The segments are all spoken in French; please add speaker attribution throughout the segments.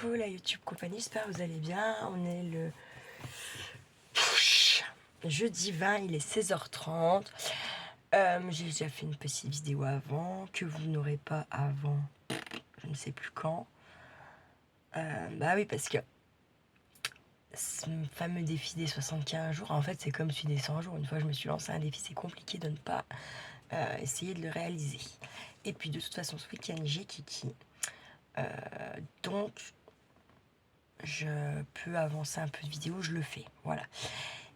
Speaker 1: coucou la YouTube compagnie, j'espère que vous allez bien. On est le jeudi 20, il est 16h30. J'ai déjà fait une petite vidéo avant, que vous n'aurez pas avant, je ne sais plus quand. Bah oui, parce que ce fameux défi des 75 jours, en fait c'est comme celui des 100 jours. Une fois que je me suis lancé un défi, c'est compliqué de ne pas essayer de le réaliser. Et puis de toute façon, ce week-end j'ai Kiki. Donc je peux avancer un peu de vidéo, je le fais, voilà.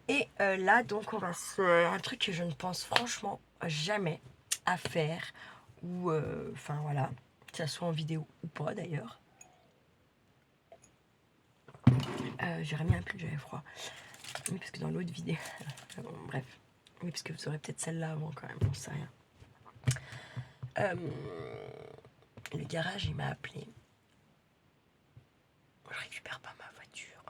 Speaker 1: Et là donc on va se... un truc que je ne pense franchement jamais à faire, ou enfin voilà, que ça soit en vidéo ou pas d'ailleurs. J'ai remis un pull, j'avais froid. Oui, parce que dans l'autre vidéo, bon, bref, oui, parce que vous aurez peut-être celle-là avant quand même, j'en sais rien. Le garage il m'a appelé, je récupère pas ma voiture.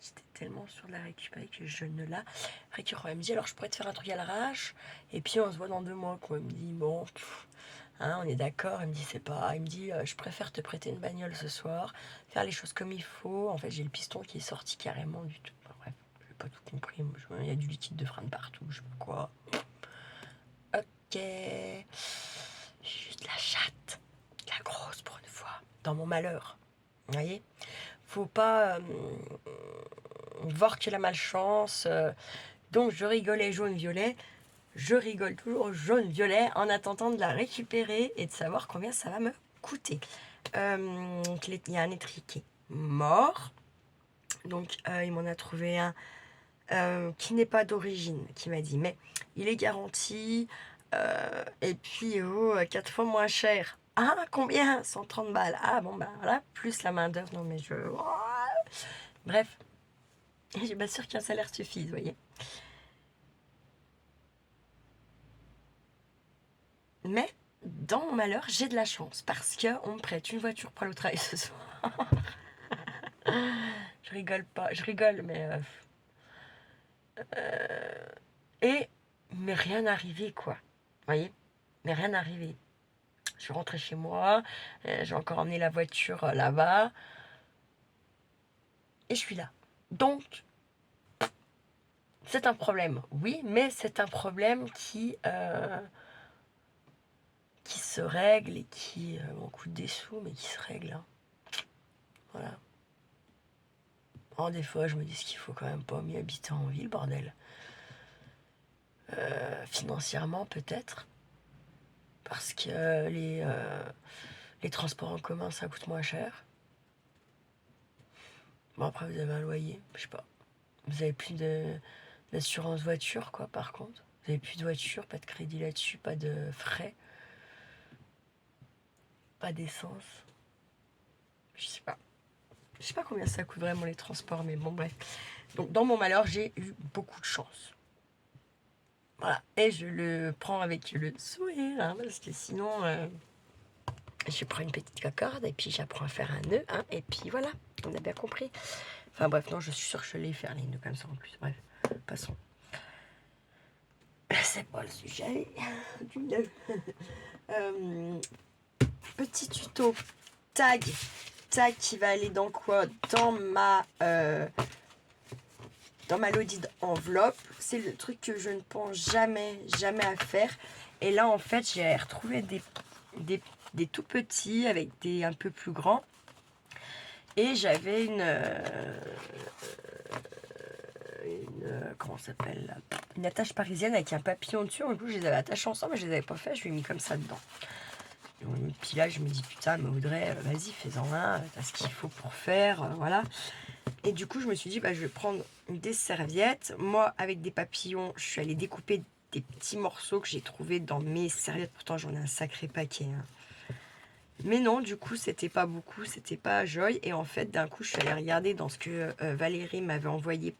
Speaker 1: J'étais tellement sûre de la récupérer que je ne la récupère. Elle me dit alors je pourrais te faire un truc à l'arrache et puis on se voit dans 2 mois quoi. Elle me dit bon, hein, on est d'accord. Elle me dit c'est pas. Il me dit je préfère te prêter une bagnole ce soir, faire les choses comme il faut. En fait j'ai le piston qui est sorti carrément du tout. Enfin, bref, j'ai pas tout compris. Il y a du liquide de frein de partout, je sais pas quoi. Ok, juste la chatte, la grosse pour une fois, dans mon malheur. Vous voyez, faut pas voir que la malchance. Donc je rigolais jaune-violet, je rigole toujours jaune-violet en attendant de la récupérer et de savoir combien ça va me coûter. Il y a un étriquet mort, donc il m'en a trouvé un qui n'est pas d'origine, qui m'a dit mais il est garanti et puis 4 fois moins cher. Ah combien? 130 balles. Ah bon bah voilà, plus la main d'œuvre. Non mais je... Bref, je suis pas sûre qu'un salaire suffise, vous voyez. Mais dans mon malheur, j'ai de la chance parce qu'on me prête une voiture pour aller au travail ce soir. Je rigole pas, je rigole, mais et mais rien arrivé quoi. Vous voyez, mais rien arrivé. Je suis rentrée chez moi, j'ai encore emmené la voiture là-bas et je suis là. Donc c'est un problème, oui, mais c'est un problème qui se règle et qui m'en coûte des sous, mais qui se règle. Hein. Voilà. Oh, des fois, je me dis qu'il faut quand même pas mieux habiter en ville, bordel. Financièrement, peut-être. Parce que les transports en commun, ça coûte moins cher. Bon, après, vous avez un loyer, je sais pas. Vous avez plus d'assurance voiture, quoi, par contre. Vous avez plus de voiture, pas de crédit là-dessus, pas de frais. Pas d'essence. Je sais pas. Je sais pas combien ça coûte vraiment les transports, mais bon, bref. Donc, dans mon malheur, j'ai eu beaucoup de chance. Voilà. Et je le prends avec le sourire, hein, parce que sinon, je prends une petite cocarde et puis j'apprends à faire un nœud, hein, et puis voilà, on a bien compris. Enfin bref, non, je suis sûre que je l'ai faire les nœuds comme ça en plus. Bref, passons. C'est pas le sujet du nœud. Petit tuto tag qui va aller dans quoi? Dans ma Lodid enveloppe. C'est le truc que je ne pense jamais à faire. Et là en fait j'ai retrouvé des tout petits avec des un peu plus grands. Et j'avais comment ça s'appelle, une attache parisienne avec un papillon dessus. Du coup je les avais attachés ensemble mais je les avais pas fait. Je lui ai mis comme ça dedans. Et puis là je me dis putain mais Audrey vas-y fais-en un, t'as ce qu'il faut pour faire, voilà. Et du coup je me suis dit bah je vais prendre des serviettes. Moi avec des papillons je suis allée découper des petits morceaux que j'ai trouvé dans mes serviettes. Pourtant j'en ai un sacré paquet, hein. Mais non, du coup, c'était pas beaucoup, c'était pas Joy. Et en fait, d'un coup, je suis allée regarder dans ce que Valérie m'avait envoyé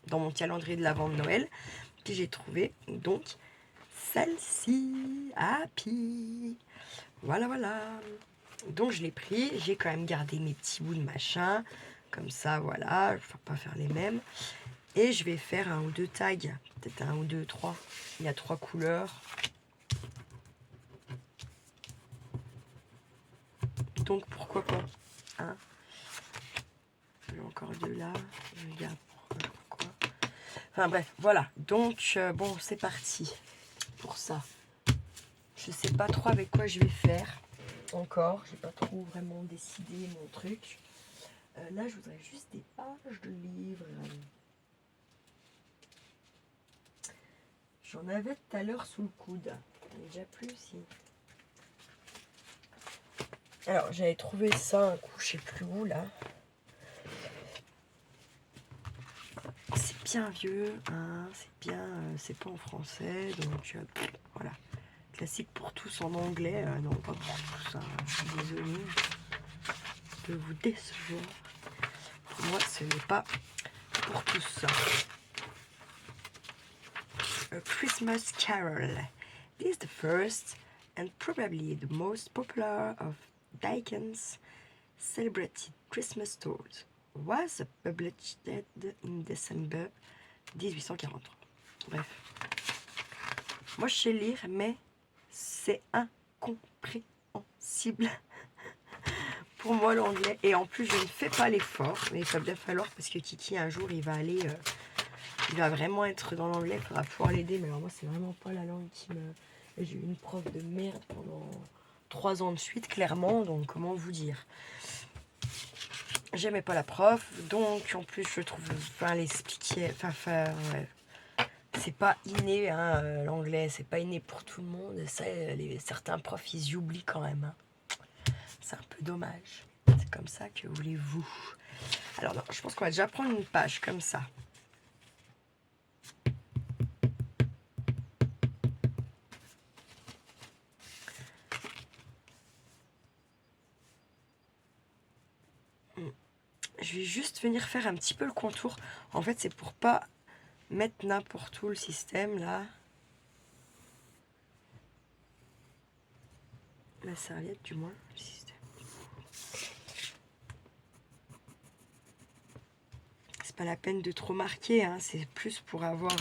Speaker 1: dans mon calendrier de l'avant de Noël. Puis j'ai trouvé, donc, celle-ci, Happy. Voilà, voilà. Donc, je l'ai pris. J'ai quand même gardé mes petits bouts de machin. Comme ça, voilà. Je ne vais pas faire les mêmes. Et je vais faire 1 ou 2 tags. Peut-être 1 ou 2, 3. Il y a 3 couleurs. Donc pourquoi pas, hein. J'ai encore 2 là, je regarde pourquoi. Enfin bref, voilà. Donc bon, c'est parti pour ça. Je sais pas trop avec quoi je vais faire encore. J'ai pas trop vraiment décidé mon truc. Là, je voudrais juste des pages de livres. J'en avais tout à l'heure sous le coude. Il est déjà plus ici. Alors, j'avais trouvé ça un coup, je sais plus où là. C'est bien vieux, hein, c'est bien, c'est pas en français, donc voilà. Classique pour tous en anglais, non pas pour tous, hein, je suis désolée de vous décevoir. Pour moi, ce n'est pas pour tous. A Christmas Carol. This is the first and probably the most popular of Dickens' celebrated Christmas stories. Was published in December 1843. Bref. Moi, je sais lire, mais c'est incompréhensible pour moi l'anglais. Et en plus, je ne fais pas l'effort. Mais il va bien falloir parce que Kiki, un jour, il va aller... il va vraiment être dans l'anglais. Il faudra pouvoir l'aider. Mais alors moi, c'est vraiment pas la langue qui me... J'ai eu une prof de merde pendant 3 ans de suite, clairement. Donc, comment vous dire? J'aimais pas la prof, donc en plus je trouve, enfin l'expliquer, ouais. C'est pas inné, hein, l'anglais, c'est pas inné pour tout le monde. Ça, certains profs, ils y oublient quand même. Hein. C'est un peu dommage. C'est comme ça, que voulez-vous? Alors non, je pense qu'on va déjà prendre une page comme ça. Je vais juste venir faire un petit peu le contour. En fait, c'est pour pas mettre n'importe où le système, là. La serviette, du moins, le système. C'est pas la peine de trop marquer, hein. C'est plus pour avoir...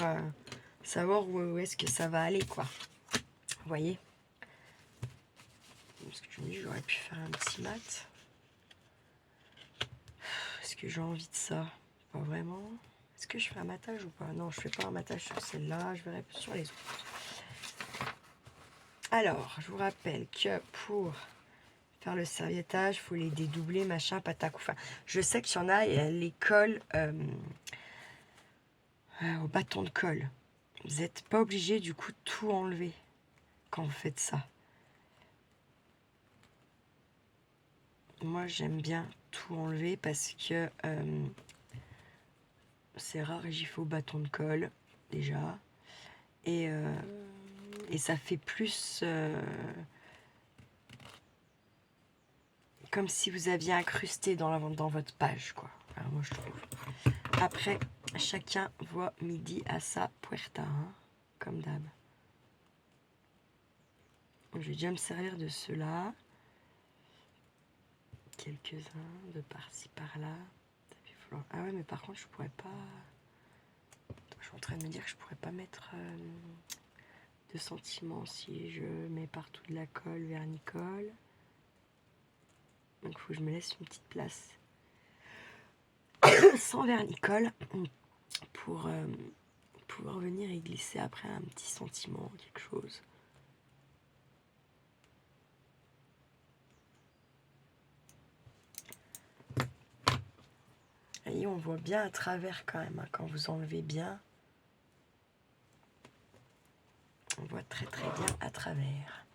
Speaker 1: savoir où est-ce que ça va aller, quoi. Vous voyez? Parce que je me dis, j'aurais pu faire un petit mat. Est-ce que j'ai envie de ça? Pas vraiment. Est-ce que je fais un matage ou pas? Non, je fais pas un matage sur celle-là. Je verrai sur les autres. Alors, je vous rappelle que pour faire le serviettage, il faut les dédoubler, machin, patac. Enfin, je sais qu'il y en a, les cols au bâton de colle. Vous n'êtes pas obligé du coup de tout enlever quand vous faites ça. Moi, j'aime bien tout enlever parce que c'est rare et j'y fais au bâton de colle déjà. Et ça fait plus comme si vous aviez incrusté dans votre page, quoi. Alors, moi, je trouve. Après, chacun voit midi à sa puerta, hein, comme d'hab. Je vais déjà me servir de ceux-là. Quelques-uns, de par-ci, par-là. Ah ouais, mais par contre, je pourrais pas... Je suis en train de me dire que je pourrais pas mettre de sentiments si je mets partout de la colle, vernicole. Donc, il faut que je me laisse une petite place sans vernicole pour pouvoir venir y glisser après un petit sentiment, quelque chose. Et on voit bien à travers quand même, hein, quand vous enlevez bien. On voit très très bien à travers.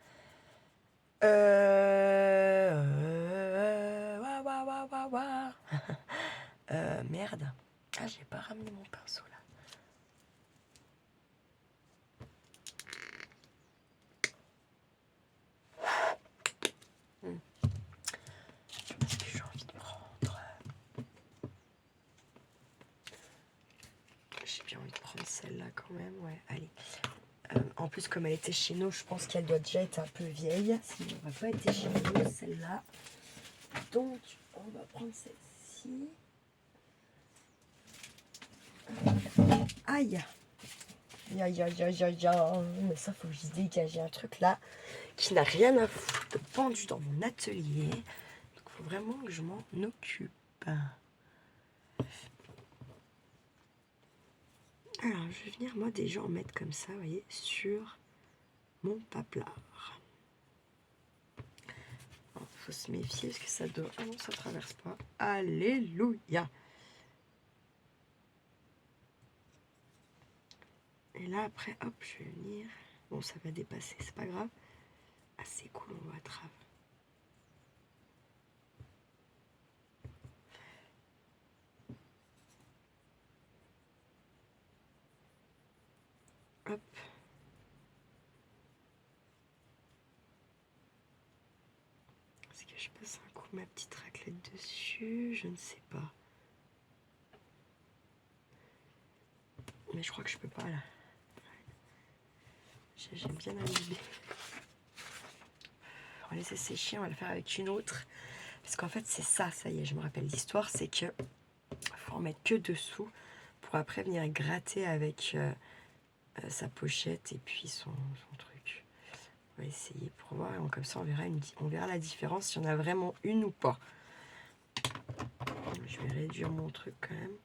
Speaker 1: Merde. Ah, j'ai pas ramené mon pinceau là. Qu'est-ce que j'ai envie de prendre? J'ai bien envie de prendre celle-là quand même, ouais, allez. En plus, comme elle était chez nous, je pense qu'elle doit déjà être un peu vieille. Sinon, elle va pas être chez nous, celle-là. Donc, on va prendre celle-ci. Aïe! Aïe, aïe, aïe, aïe, aïe. Mais ça, faut que je dégage un truc là qui n'a rien à foutre, pendu dans mon atelier. faut vraiment que je m'en occupe. Alors, je vais venir, moi, déjà en mettre comme ça, vous voyez, sur mon paplard. Il faut se méfier parce que ça doit... Ah non, ça ne traverse pas. Alléluia. Et là, après, hop, je vais venir. Bon, ça va dépasser, c'est pas grave. Ah, c'est cool, on voit à travers. Hop. Est-ce que je passe un coup ma petite raclette dessus? Je ne sais pas. Mais je crois que je peux pas là. J'aime bien imbiber. On va laisser sécher, on va le faire avec une autre. Parce qu'en fait, c'est ça, ça y est, je me rappelle l'histoire, c'est que faut en mettre que dessous pour après venir gratter avec sa pochette et puis son truc. On va essayer pour voir, et comme ça on verra la différence si on a vraiment une ou pas. Je vais réduire mon truc quand même.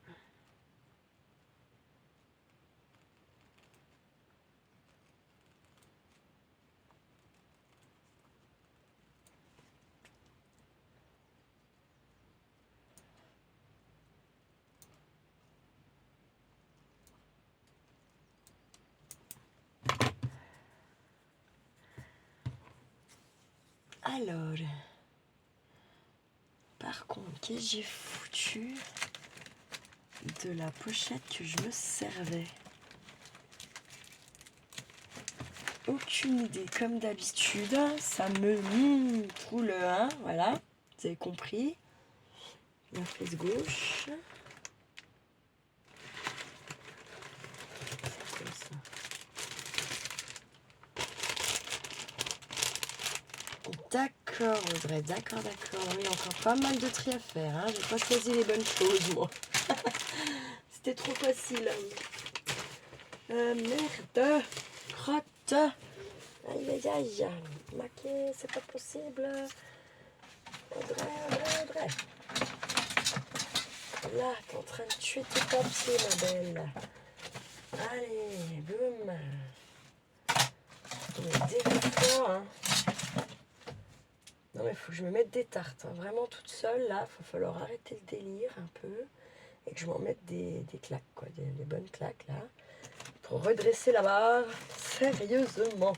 Speaker 1: Alors, par contre, qu'est-ce que j'ai foutu de la pochette que je me servais? Aucune idée, comme d'habitude, ça me troule, hein, voilà, vous avez compris. La fesse gauche. C'est comme ça. D'accord, Audrey, d'accord. Il y a encore pas mal de tri à faire, hein. J'ai pas choisi les bonnes choses, moi. C'était trop facile. Merde, crotte. Aïe, aïe, aïe. Maquet, c'est pas possible. Audrey. Là, t'es en train de tuer tes papiers, ma belle. Allez, boum. Mais des fois, hein. Non, mais il faut que je me mette des tartes. Hein. Vraiment toute seule, là, il va falloir arrêter le délire un peu. Et que je m'en mette des claques, quoi. Des bonnes claques, là. Pour redresser la barre, sérieusement.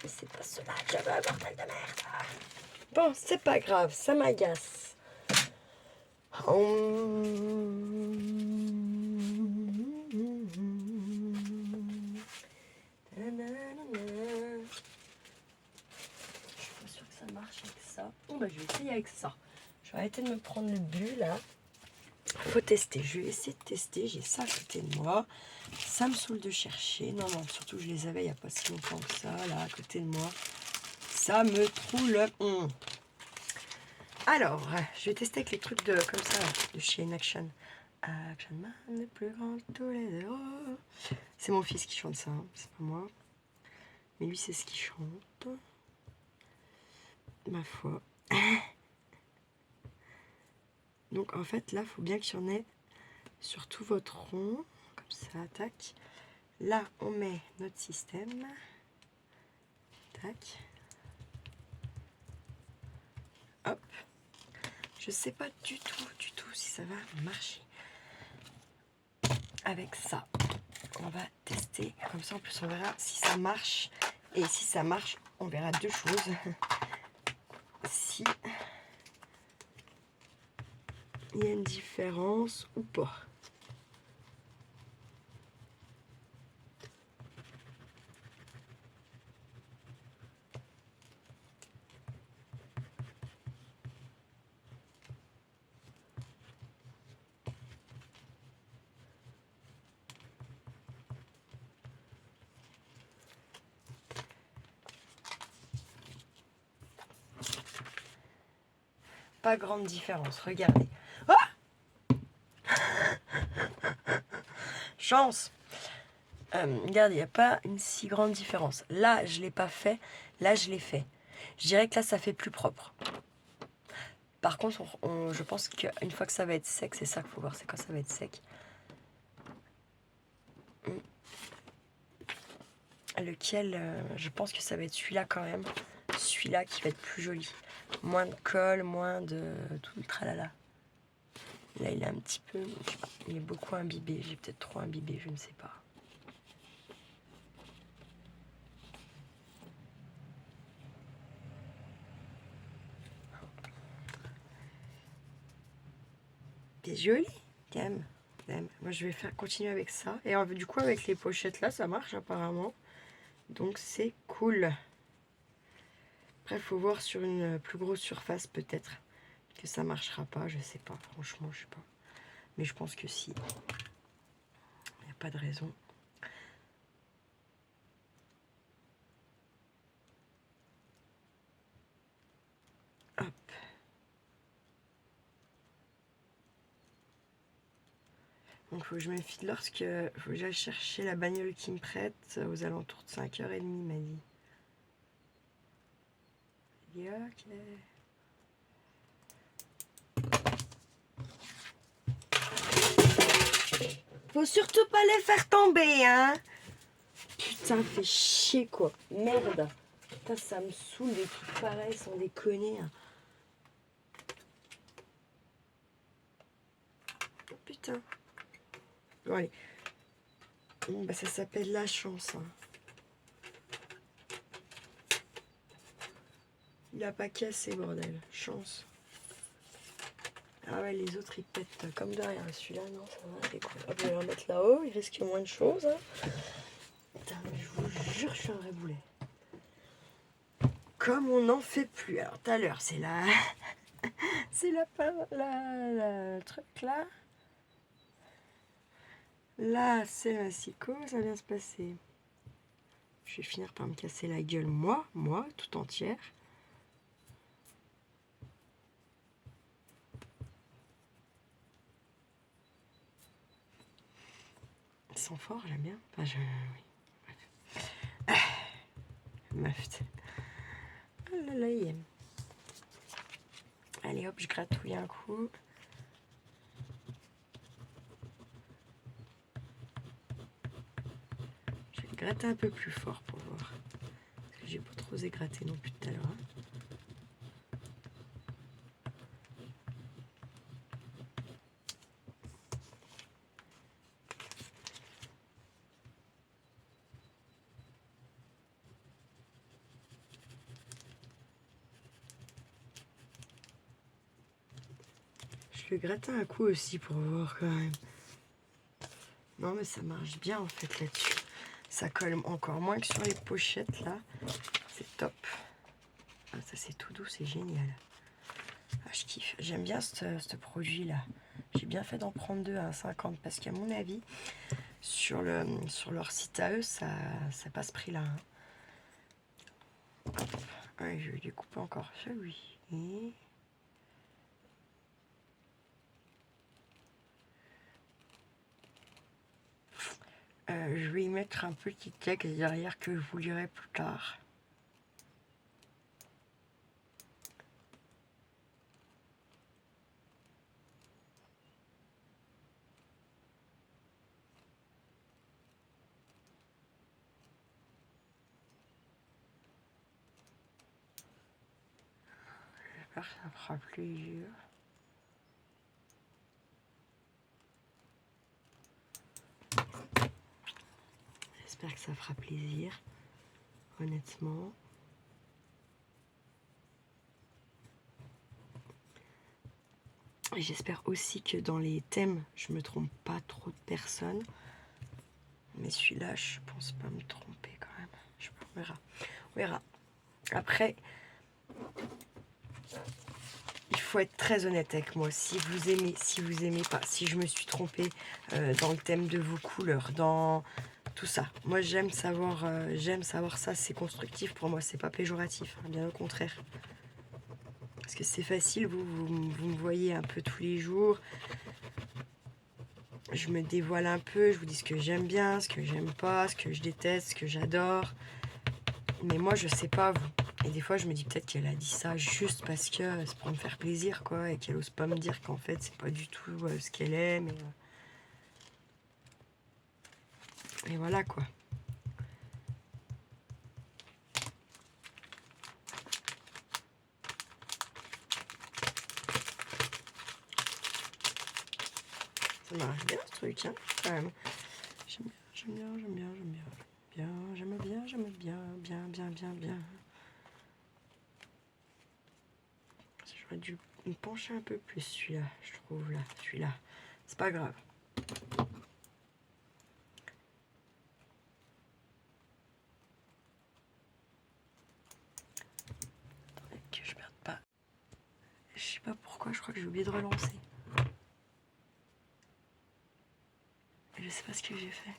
Speaker 1: Mais c'est pas cela que j'avais, bordel de merde. Bon, c'est pas grave, ça m'agace. Bon, bah, je vais essayer avec ça. Je vais arrêter de me prendre le but là. Faut tester. Je vais essayer de tester. J'ai ça à côté de moi. Ça me saoule de chercher. Non, surtout je les avais il n'y a pas si longtemps que ça, là, à côté de moi. Ça me troule. Alors, je vais tester avec les trucs comme ça, de chez Inaction. Action Man, le plus grand de tous les héros. C'est mon fils qui chante ça, hein, c'est pas moi. Mais lui, c'est ce qu'il chante. Ma foi. Donc en fait là il faut bien qu'il y en ait sur tout votre rond, comme ça, tac. Là on met notre système, tac. Hop. Je sais pas du tout si ça va marcher. Avec ça, on va tester, comme ça en plus on verra si ça marche. Et si ça marche, on verra deux choses. Si il y a une différence ou pas. Pas grande différence, regardez. Oh, chance. Regardez, il n'y a pas une si grande différence. Là, je ne l'ai pas fait. Là, je l'ai fait. Je dirais que là, ça fait plus propre. Par contre, je pense qu'une fois que ça va être sec, c'est ça qu'il faut voir, c'est quand ça va être sec. Lequel, je pense que ça va être celui-là quand même. Celui-là qui va être plus joli. Moins de colle, moins de tout le tralala. Là, il est un petit peu, je sais pas, il est beaucoup imbibé. J'ai peut-être trop imbibé, je ne sais pas. C'est joli, t'aimes. Moi, je vais continuer avec ça. Et du coup, avec les pochettes là, ça marche apparemment. Donc, c'est cool. Après, il faut voir sur une plus grosse surface peut-être que ça marchera pas. Je sais pas, franchement, je sais pas. Mais je pense que si. Il n'y a pas de raison. Hop. Donc, il faut que je me file lorsque faut que j'aille chercher la bagnole qui me prête aux alentours de 5h30, m'a dit. Ok. Faut surtout pas les faire tomber, hein. Putain, fait chier, quoi. Merde. Putain, ça me saoule des trucs pareils, sans déconner. Hein. Oh, putain. Bon, allez. Bon, bah, ça s'appelle la chance. Hein. Il a pas cassé, bordel. Chance. Ah ouais, les autres, ils pètent comme de rien. Celui-là, non, ça va, c'est cool. Hop, je vais le remettre là-haut. Il risque moins de choses. Hein. Putain, mais je vous jure, je suis un vrai boulet. Comme on n'en fait plus. Alors, tout à l'heure, c'est la... c'est le truc là. Là, c'est la psycho, ça vient se passer. Je vais finir par me casser la gueule, moi, tout entière. Ils sont forts, j'aime bien. Enfin, oui. Bref. Meuf. Oh là là, il aime. Allez hop, je gratouille un coup. Je vais gratter un peu plus fort pour voir. Parce que j'ai pas trop osé gratter non plus tout à l'heure. Hein. Je vais gratter un coup aussi pour voir quand même. Non mais ça marche bien en fait là-dessus. Ça colle encore moins que sur les pochettes là. C'est top. Ah, ça c'est tout doux, c'est génial. Ah, je kiffe. J'aime bien ce produit là. J'ai bien fait d'en prendre deux à 1,50 parce qu'à mon avis, sur leur site à eux, ça passe prix là. Hein. Ouais, je vais découper encore celui. Je vais y mettre un petit texte derrière que je vous lirai plus tard. J'espère que ça fera plaisir. J'espère que ça fera plaisir, honnêtement. Et j'espère aussi que dans les thèmes, je me trompe pas trop de personnes. Mais celui-là, je pense pas me tromper quand même. On verra. On verra. Après, il faut être très honnête avec moi. Si vous aimez pas, si je me suis trompée dans le thème de vos couleurs, dans tout ça. Moi, j'aime savoir ça. C'est constructif pour moi. C'est pas péjoratif. Hein, bien au contraire. Parce que c'est facile. Vous me voyez un peu tous les jours. Je me dévoile un peu. Je vous dis ce que j'aime bien, ce que j'aime pas, ce que je déteste, ce que j'adore. Mais moi, je sais pas vous. Et des fois, je me dis peut-être qu'elle a dit ça juste parce que c'est pour me faire plaisir, quoi, et qu'elle ose pas me dire qu'en fait, c'est pas du tout ce qu'elle aime. Et voilà, quoi. Ça marche bien, ce truc, hein, quand même. J'aime bien, j'aime bien, j'aime bien, j'aime bien. J'aime bien, bien. J'aurais dû me pencher un peu plus, celui-là, je trouve, là, celui-là. C'est pas grave. Que je perde pas. Je sais pas pourquoi, je crois que j'ai oublié de relancer. Je sais pas ce que j'ai fait.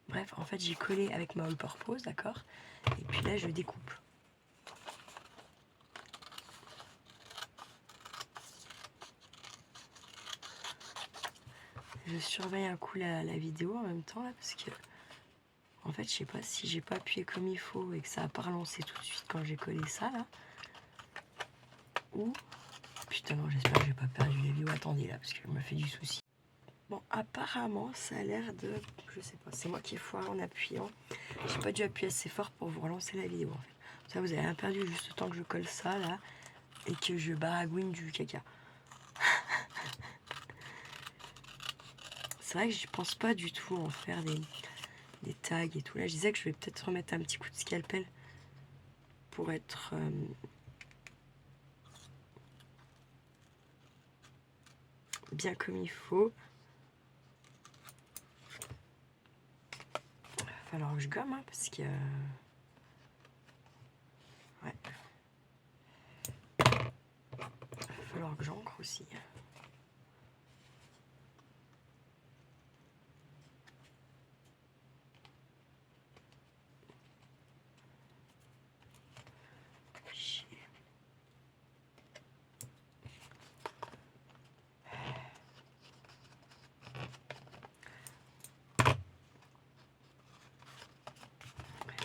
Speaker 1: Bref, en fait, j'ai collé avec ma all purpose, d'accord? Et puis là, je découpe. Je surveille un coup la vidéo en même temps, là, parce que... En fait, je sais pas si j'ai pas appuyé comme il faut et que ça a pas relancé tout de suite quand j'ai collé ça, là. Ou... Putain, non, j'espère que j'ai pas perdu les vidéos. Attendez, là, parce qu'elle m'a fait du souci. Bon, apparemment, ça a l'air de... Je sais pas, c'est moi qui ai foiré en appuyant. J'ai pas dû appuyer assez fort pour vous relancer la vidéo, en fait. Ça, vous avez rien perdu juste le temps que je colle ça, là, et que je baragouine du caca. C'est vrai que je pense pas du tout en faire des tags et tout. Là, je disais que je vais peut-être remettre un petit coup de scalpel pour être... bien comme il faut. Il va falloir que je gomme, hein, parce que... Ouais. Il va falloir que j'encre aussi.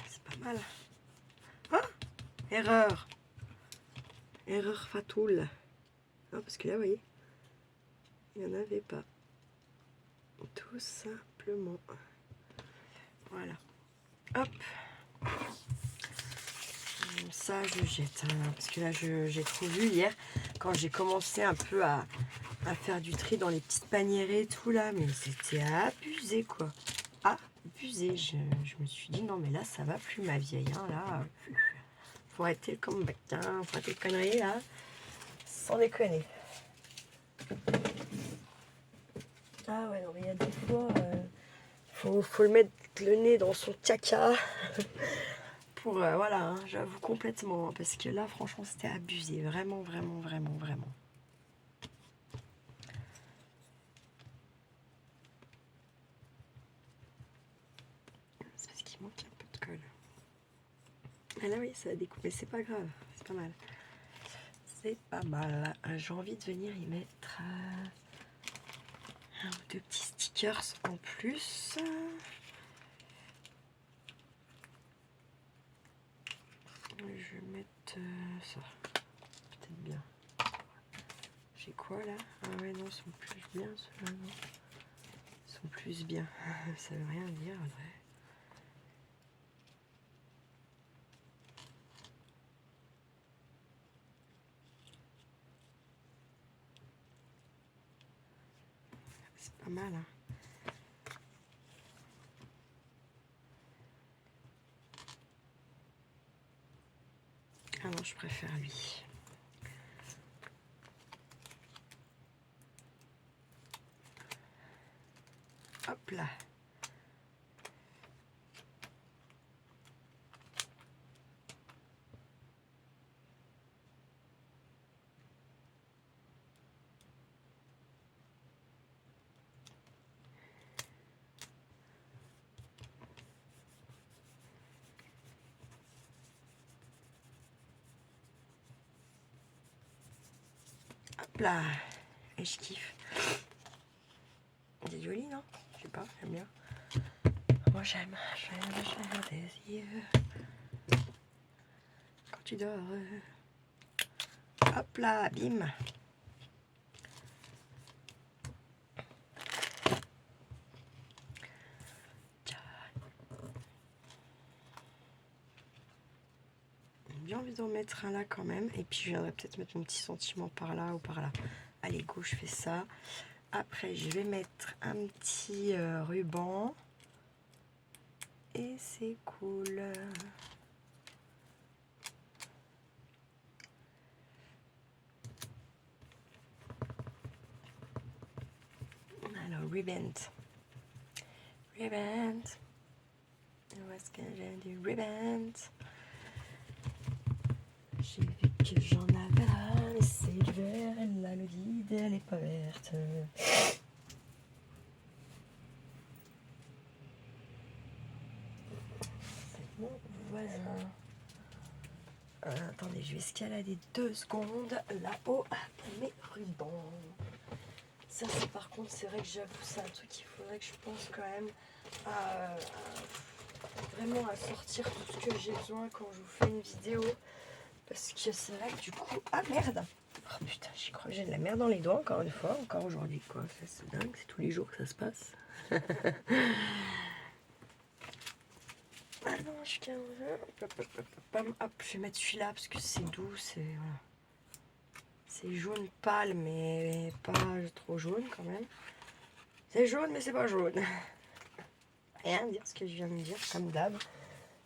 Speaker 1: C'est pas mal. Ah, erreur. Erreur fatale. Ah, parce que là, vous voyez, il n'y en avait pas. Tout simplement. Voilà. Hop. Ça, je jette. Hein, parce que là, j'ai trop vu hier, quand j'ai commencé un peu à faire du tri dans les petites panières et tout, là. Mais c'était abusé, quoi. Abusé. Je me suis dit, non, mais là, ça va plus, ma vieille. Hein, là, faut arrêter le comeback. Hein, faut arrêter de conneries, là. Sans déconner. Ah ouais, non, mais il y a des fois, faut le mettre le nez dans son caca pour, voilà, hein, j'avoue complètement, hein, parce que là, franchement, c'était abusé, vraiment. C'est parce qu'il manque un peu de colle. Ah là, oui, ça a découpé, c'est pas grave, c'est pas mal. C'est pas mal. J'ai envie de venir y mettre un ou deux petits stickers en plus. Je vais mettre ça, peut-être bien. J'ai quoi là? Ah ouais, non, ils sont plus bien ceux-là, non. Ils sont plus bien. Ça veut rien dire, vrai. C'est pas mal, hein. Ah non, je préfère lui. Hop là. Hop là. Et je kiffe. C'est joli, non? Je sais pas, j'aime bien. Moi j'aime des yeux. Quand tu dors. Hop là, bim. J'ai envie d'en mettre un là quand même. Et puis je viendrai peut-être mettre mon petit sentiment par là ou par là. Allez, go, je fais ça. Après, je vais mettre un petit ruban. Et c'est cool. Alors, ribbon. Ribbon. Où est-ce que j'ai du ribbon? J'ai vu que j'en avais un, mais c'est du vert, elle a le vide, elle est pas verte. C'est mon voisin. Attendez, je vais escalader 2 secondes là-haut pour mes rubans. Ça, c'est par contre, c'est vrai que j'avoue, c'est un truc qu'il faudrait que je pense quand même vraiment à sortir tout ce que j'ai besoin quand je vous fais une vidéo. Parce que c'est vrai que du coup... Ah merde! Oh putain, j'y crois, j'ai de la merde dans les doigts encore une fois, encore aujourd'hui quoi. Ça, c'est dingue, c'est tous les jours que ça se passe. Ah non, je suis 15 heures. Hop, je vais mettre celui-là parce que c'est doux, c'est... Voilà. C'est jaune pâle, mais pas trop jaune quand même. C'est jaune, mais c'est pas jaune. Rien à dire ce que je viens de dire, comme d'hab.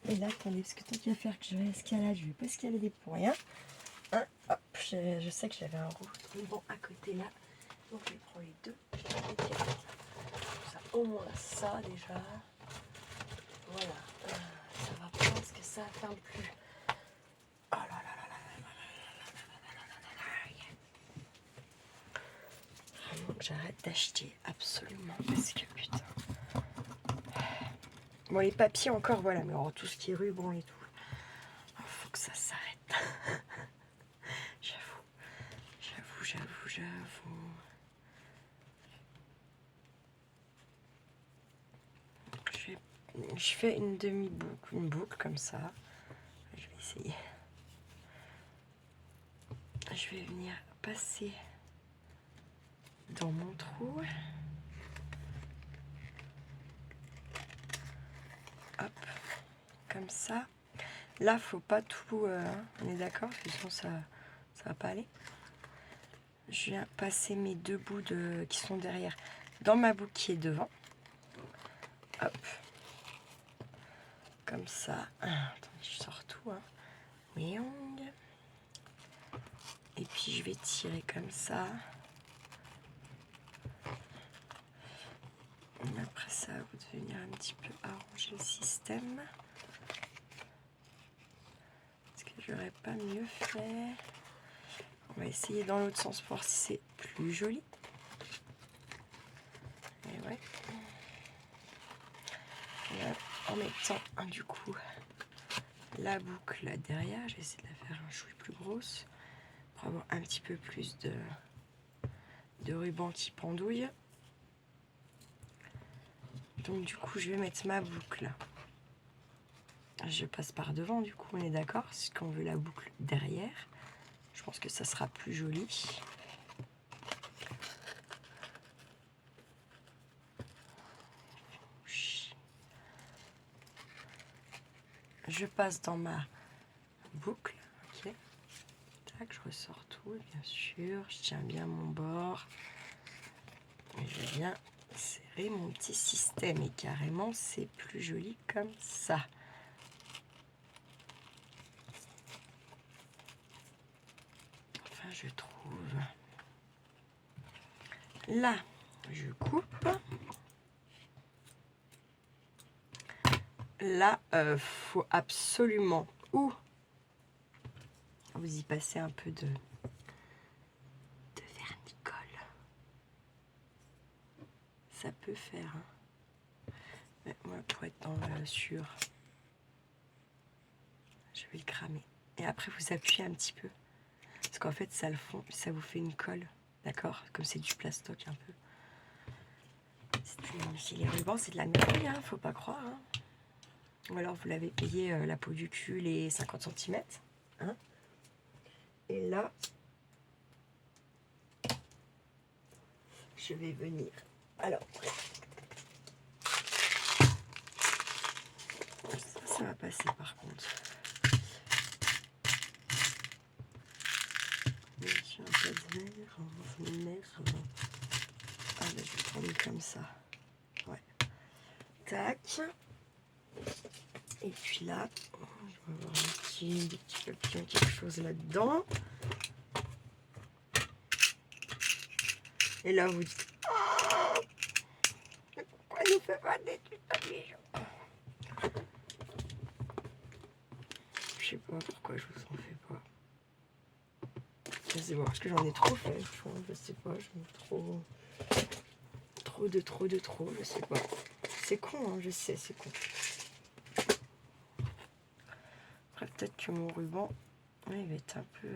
Speaker 1: Et là, attendez, parce que tant qu'il va faire que je vais escalader, je vais pas escalader pour rien. Hein, hop, je sais que j'avais un ruban à côté là. Donc je prends les deux. Ça, au moins ça déjà. Voilà. Ça va pas parce que ça ferme plus. Oh là là là là là là. Vraiment que j'arrête d'acheter absolument parce que putain. Bon, les papiers encore, voilà, mais alors, tout ce qui est ruban et tout. Faut que ça s'arrête. J'avoue. Je fais une demi-boucle, une boucle comme ça. Je vais essayer. Je vais venir passer dans mon trou. Hop, comme ça. Là, faut pas tout... on est d'accord? Parce que sinon, ça va pas aller. Je viens passer mes 2 bouts qui sont derrière dans ma boucle qui est devant. Hop. Comme ça. Attendez, je sors tout. Hein. Et puis, je vais tirer comme ça. Et après ça, vous devez venir un petit peu arranger le système. Est-ce que j'aurais pas mieux fait? On va essayer dans l'autre sens pour voir si c'est plus joli. Et ouais. Et là, en mettant du coup la boucle là derrière, je vais essayer de la faire un chouille plus grosse pour avoir un petit peu plus de ruban qui pendouille. Donc du coup, je vais mettre ma boucle. Je passe par devant, du coup, on est d'accord. Si on veut la boucle derrière, je pense que ça sera plus joli. Je passe dans ma boucle, ok. Tac, je ressors tout, bien sûr. Je tiens bien mon bord. Et je viens serrer mon petit système. Et carrément, c'est plus joli comme ça. Enfin, je trouve. Là, je coupe. Là, faut absolument vous y passez un peu de vernicole. Ça peut faire. Hein. Mais moi, pour être dans le sûr, je vais le cramer. Et après, vous appuyez un petit peu. Parce qu'en fait, ça le fond, ça vous fait une colle. D'accord? Comme c'est du plastoc un peu. Si les rubans, c'est de la merde, hein, faut pas croire. Hein. Ou alors, vous l'avez payé la peau du cul, les 50 cm. Hein. Et là, je vais venir. Alors, ça va passer par contre. J'ai un peu de verre, je vais le mettre. Ah, ben, je vais prendre comme ça. Ouais. Tac. Et puis là, je vais avoir des petits papillons, quelque chose là-dedans. Et là, vous dites, oh, pourquoi il ne fait pas des petits papillons? Je sais pas pourquoi je vous en fais pas. Je sais pas, parce que j'en ai trop fait, je sais pas, j'en ai trop, je sais pas. C'est con, hein, je sais, c'est con. Après, peut-être que mon ruban, il va être un peu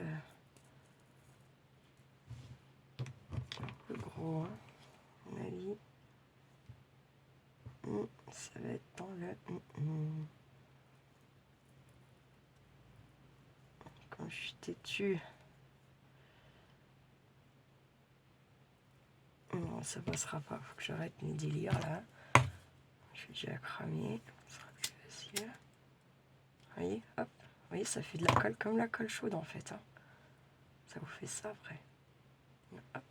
Speaker 1: gros, hein, à mon avis. Ça va être dans le... Quand je suis têtue. Non, ça passera pas. Faut que j'arrête mes délires là. Je suis déjà cramé. Ça sera plus facile. Vous voyez, hop. Vous voyez, ça fait de la colle comme la colle chaude en fait. Hein. Ça vous fait ça après. Hop.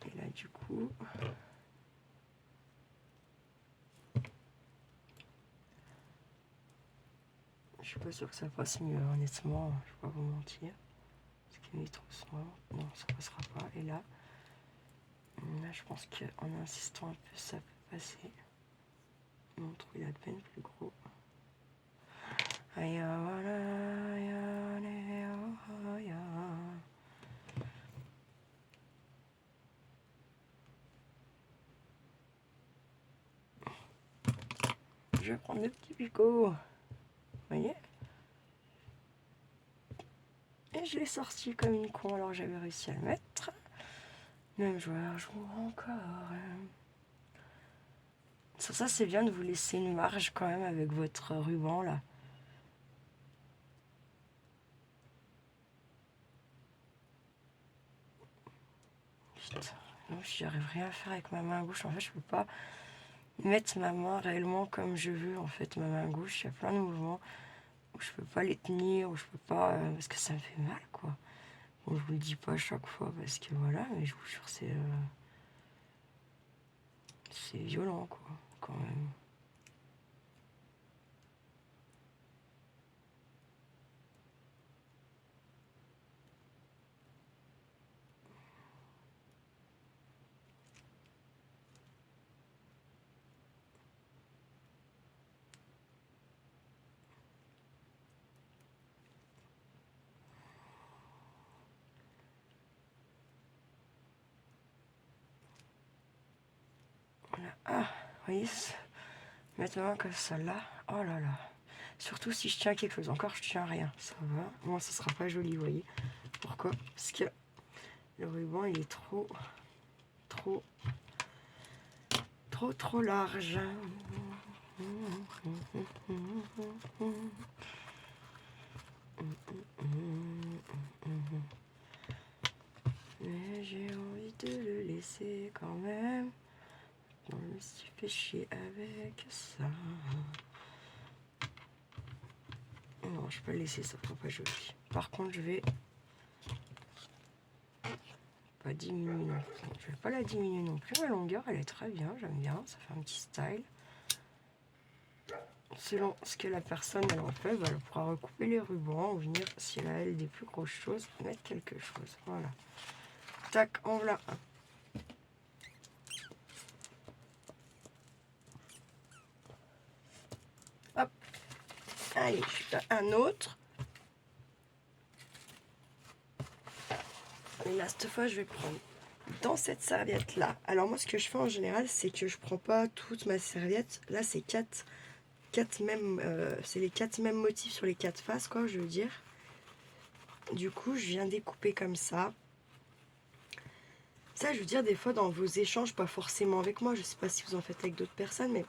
Speaker 1: Et là, du coup... Je suis pas sûre que ça passe mieux, honnêtement. Je vais pas vous mentir. Parce qu'il est trop sombre. Non, ça passera pas. Et là... Là, je pense qu'en insistant un peu, ça peut passer. Mon trou, il est à peine plus gros. Je vais prendre le petit picot. Vous voyez? Et je l'ai sorti comme une con, alors j'avais réussi à le mettre. Même joueur joue encore. Sur ça, c'est bien de vous laisser une marge quand même avec votre ruban là. Putain, non, j'y arrive rien à faire avec ma main gauche. En fait, je peux pas mettre ma main réellement comme je veux. En fait, ma main gauche, il y a plein de mouvements où je peux pas les tenir, où je peux pas... parce que ça me fait mal, quoi. Bon, je vous le dis pas à chaque fois parce que voilà, mais je vous jure, c'est violent, quoi, quand même. Voilà. Ah, vous voyez, mettre ma main comme ça là, oh là là. Surtout si je tiens quelque chose. Encore, je tiens rien, ça va. Moi, ça sera pas joli, vous voyez. Pourquoi? Parce que le ruban, il est trop large. Mais j'ai envie de le laisser quand même. Je me suis fait chier avec ça. Non, je peux le laisser, ça fera pas joli. Par contre, je vais pas diminuer non plus. Je vais pas la diminuer non plus. La longueur, elle est très bien, j'aime bien. Ça fait un petit style. Selon ce que la personne elle en fait, elle pourra recouper les rubans ou venir, si elle a elle des plus grosses choses, mettre quelque chose. Voilà. Tac, en voilà un. Hop. Allez, je fais un autre. Et là, cette fois, je vais prendre dans cette serviette là. Alors moi, ce que je fais en général, c'est que je prends pas toute ma serviette. Là, c'est c'est les 4 mêmes motifs sur les 4 faces, quoi, je veux dire. Du coup, je viens découper comme ça. Ça, je veux dire, des fois, dans vos échanges, pas forcément avec moi, je sais pas si vous en faites avec d'autres personnes, mais...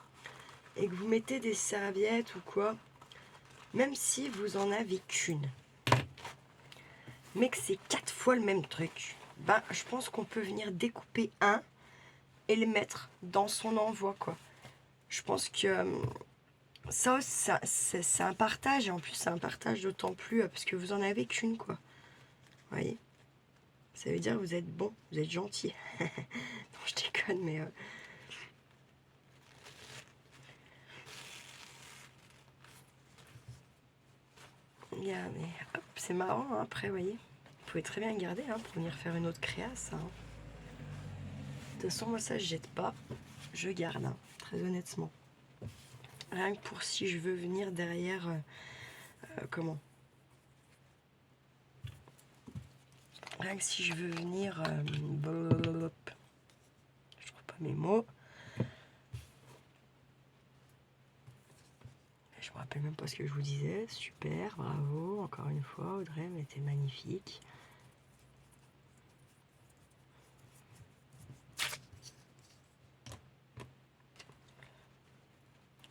Speaker 1: Et que vous mettez des serviettes ou quoi, même si vous en avez qu'une. mais que c'est 4 fois le même truc, ben, je pense qu'on peut venir découper un et le mettre dans son envoi, quoi. Je pense que ça, c'est un partage, et en plus, c'est un partage d'autant plus parce que vous en avez qu'une, quoi. Vous voyez? Ça veut dire que vous êtes bon, vous êtes gentil. Non, je déconne, mais... Regardez, hop, c'est marrant, hein, après, vous voyez. Vous pouvez très bien le garder hein, pour venir faire une autre créa, ça. Hein. De toute façon, moi, ça, je jette pas. Je garde, hein, très honnêtement. Rien que pour si je veux venir derrière... comment? Rien que si je veux venir... je trouve pas mes mots. Je me rappelle même pas ce que je vous disais. Super, bravo, encore une fois, Audrey, mais t'es magnifique.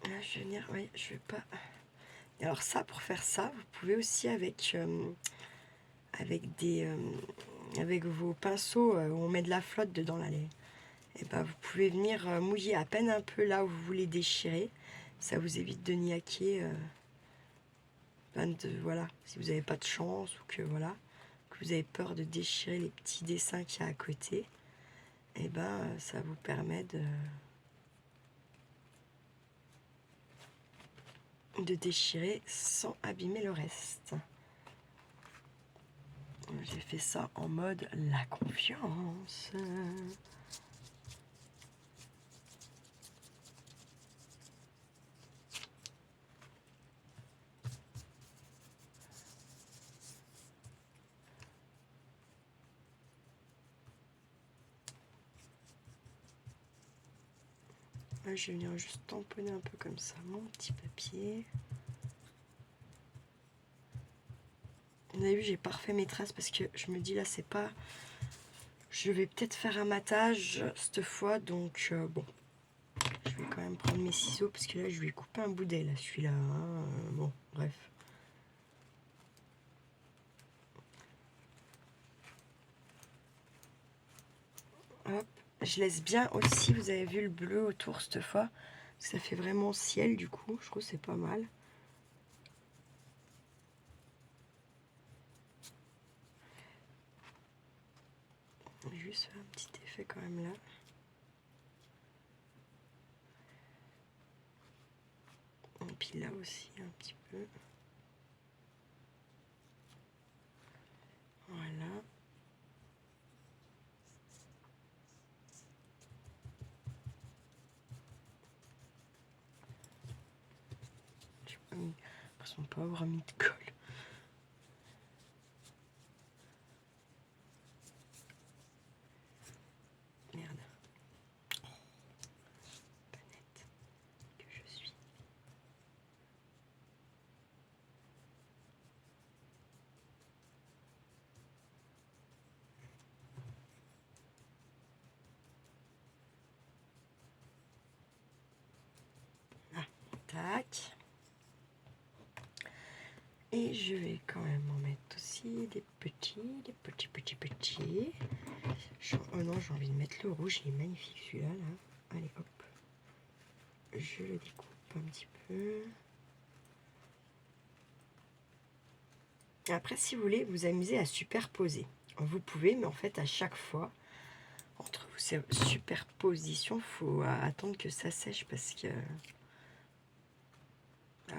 Speaker 1: Là, je vais venir, oui, je vais pas... Alors ça, pour faire ça, vous pouvez aussi avec des... avec vos pinceaux où on met de la flotte dedans, là, et ben, vous pouvez venir mouiller à peine un peu là où vous voulez déchirer. Ça vous évite de niaquer. Voilà, si vous n'avez pas de chance ou que voilà, que vous avez peur de déchirer les petits dessins qu'il y a à côté, et ben ça vous permet de déchirer sans abîmer le reste. J'ai fait ça en mode la confiance. Là, je vais venir juste tamponner un peu comme ça mon petit papier. Vous avez vu, j'ai pas refait mes traces parce que je me dis là, c'est pas... Je vais peut-être faire un matage cette fois, donc bon. Je vais quand même prendre mes ciseaux parce que là, je vais couper un boudet, là, celui-là. Hein. Bon, bref. Hop. Je laisse bien aussi, vous avez vu le bleu autour cette fois. Ça fait vraiment ciel du coup, je trouve que c'est pas mal. Juste faire un petit effet quand même là. Et puis là aussi un petit peu. Voilà. J'ai pas mis, l'impression de pas avoir mis de colle. Merde. Pas nette que je suis. Ah, tac. Et je vais quand même en mettre aussi des petits. Oh non, j'ai envie de mettre le rouge, il est magnifique celui-là. Là. Allez, hop. Je le découpe un petit peu. Après, si vous voulez vous amuser à superposer, vous pouvez, mais en fait, à chaque fois, entre ces superpositions, il faut attendre que ça sèche parce que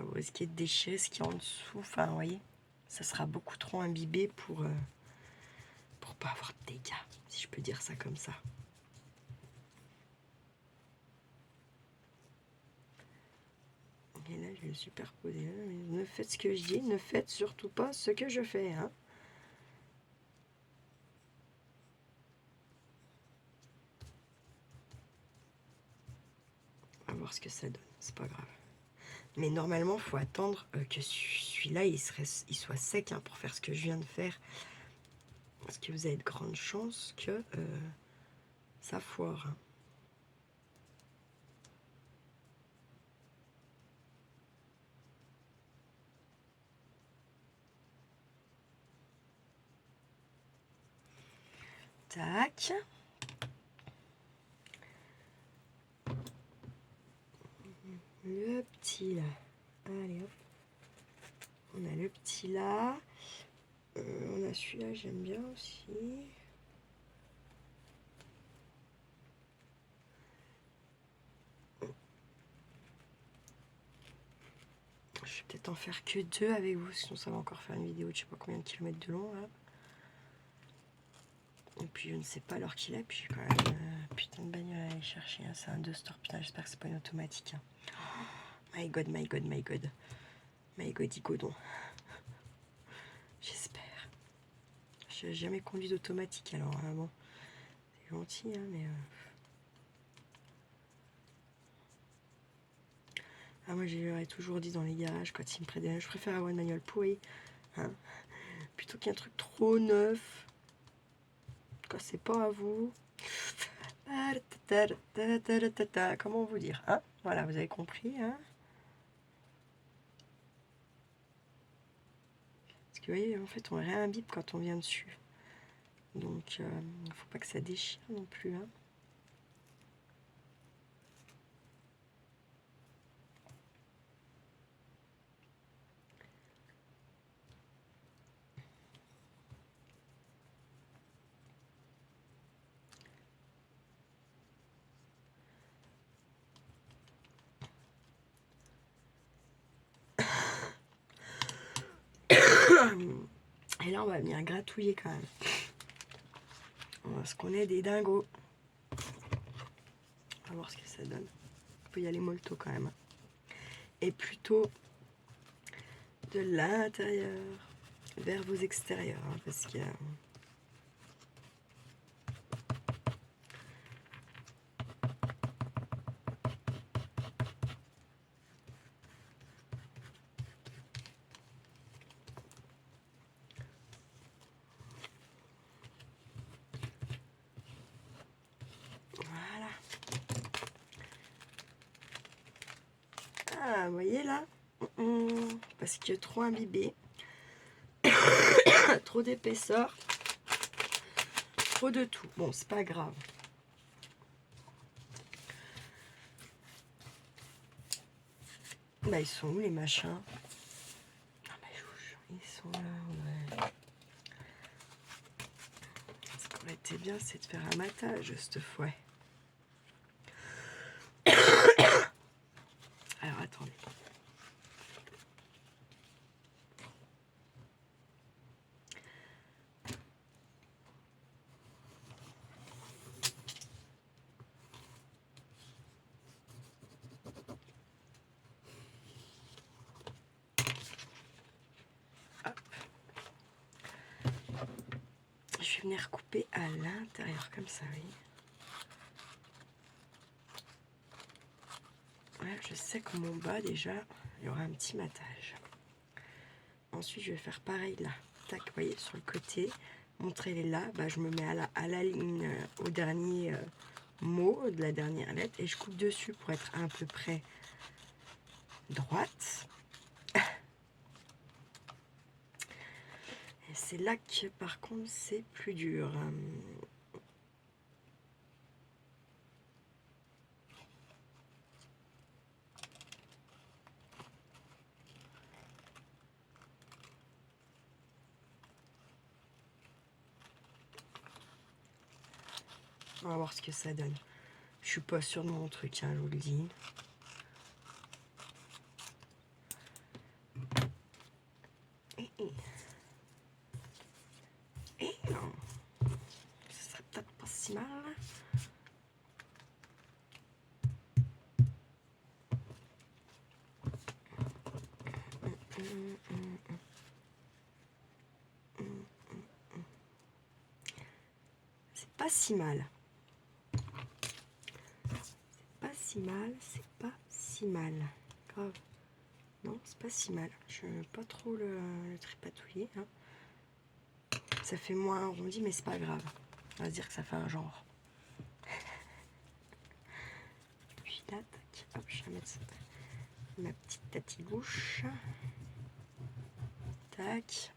Speaker 1: vous risquez de déchirer ce qui est en dessous. Enfin, vous voyez, ça sera beaucoup trop imbibé pour pas avoir de dégâts, si je peux dire ça comme ça. Et là, je vais le superposer. Ne faites ce que je dis, ne faites surtout pas ce que je fais. Hein. On va voir ce que ça donne, c'est pas grave. Mais normalement, il faut attendre que celui-là, il soit sec hein, pour faire ce que je viens de faire. Parce que vous avez de grandes chances que ça foire. Hein. Tac. Le petit là. Allez hop. On a le petit là. On a celui-là, j'aime bien aussi. Je vais peut-être en faire que 2 avec vous, sinon ça va encore faire une vidéo de je sais pas combien de kilomètres de long là. Et puis je ne sais pas l'heure qu'il est, puis j'ai quand même putain de bagnole à aller chercher. Hein. C'est un Duster, putain, j'espère que c'est pas une automatique. Hein. My god, my god, my god. My god, godon. J'espère. Je n'ai jamais conduit d'automatique alors, hein, bon. C'est gentil, hein, mais. Ah, moi, j'aurais toujours dit dans les garages quand ils me prêtaient, je préfère avoir une bagnole pourrie, hein, plutôt qu'un truc trop neuf. Quand c'est pas à vous. Comment vous dire, hein? Voilà, vous avez compris, hein? Parce que vous voyez, en fait, on réimbibe quand on vient dessus. Donc, il faut pas que ça déchire non plus, hein. Et là, on va venir gratouiller quand même. Parce qu'on est des dingos. On va voir ce que ça donne. On peut y aller molto quand même. Et plutôt de l'intérieur vers vos extérieurs. Hein, parce qu'il y a... Voilà. Ah, vous voyez là, parce que trop imbibé, trop d'épaisseur, trop de tout. Bon, c'est pas grave. Bah, ils sont où les machins? Ah, bah, ils sont là, ouais. Ce qui aurait été bien, c'est de faire un matage, cette fois. Alors, attendez. Hop. Je vais venir couper à l'intérieur, comme ça, oui. Ouais, je sais que mon bas, déjà, il y aura un petit matage. Ensuite, je vais faire pareil là. Tac, vous voyez, sur le côté. Montrer les là. Bah, je me mets à la ligne, au dernier mot de la dernière lettre. Et je coupe dessus pour être à peu près droite. Et c'est là que, par contre, c'est plus dur. On va voir ce que ça donne. Je suis pas sûre de mon truc, hein, je vous le dis. Et non, ce serait peut-être pas si mal. C'est pas si mal. Si mal, c'est pas si mal. Grave. Non, c'est pas si mal. Je ne veux pas trop le tripatouiller. Hein. Ça fait moins arrondi, mais c'est pas grave. On va se dire que ça fait un genre. Puis là, tac. Hop, je vais mettre ma petite tatigouche. Tac.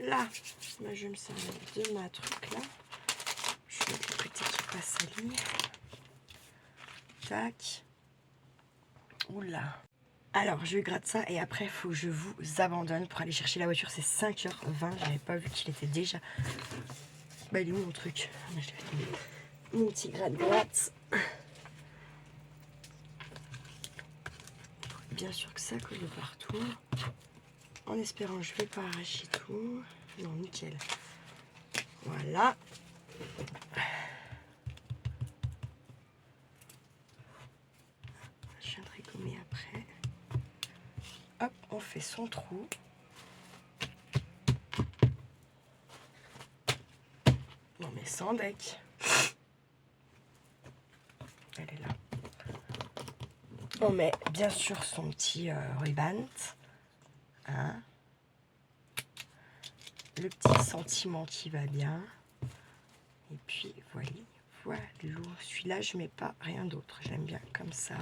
Speaker 1: là, moi, je vais me servir de ma truc là. Je vais mettre le côté qui n'est pas sali. Tac. Oula. Alors, je gratte ça et après, il faut que je vous abandonne pour aller chercher la voiture. C'est 5h20. J'avais pas vu qu'il était déjà... Bah, il est où mon truc? Mon petit gratte-gratte. Bien sûr que ça colle partout. En espérant que je vais pas arracher tout. Non, nickel. Voilà. Je viendrai gommer après. Hop, on fait son trou. Non mais sans deck. Elle est là. On met bien sûr son petit ruban. Hein. Le petit sentiment qui va bien. Et puis voilà. Voilà. Celui-là, je mets pas rien d'autre. J'aime bien comme ça.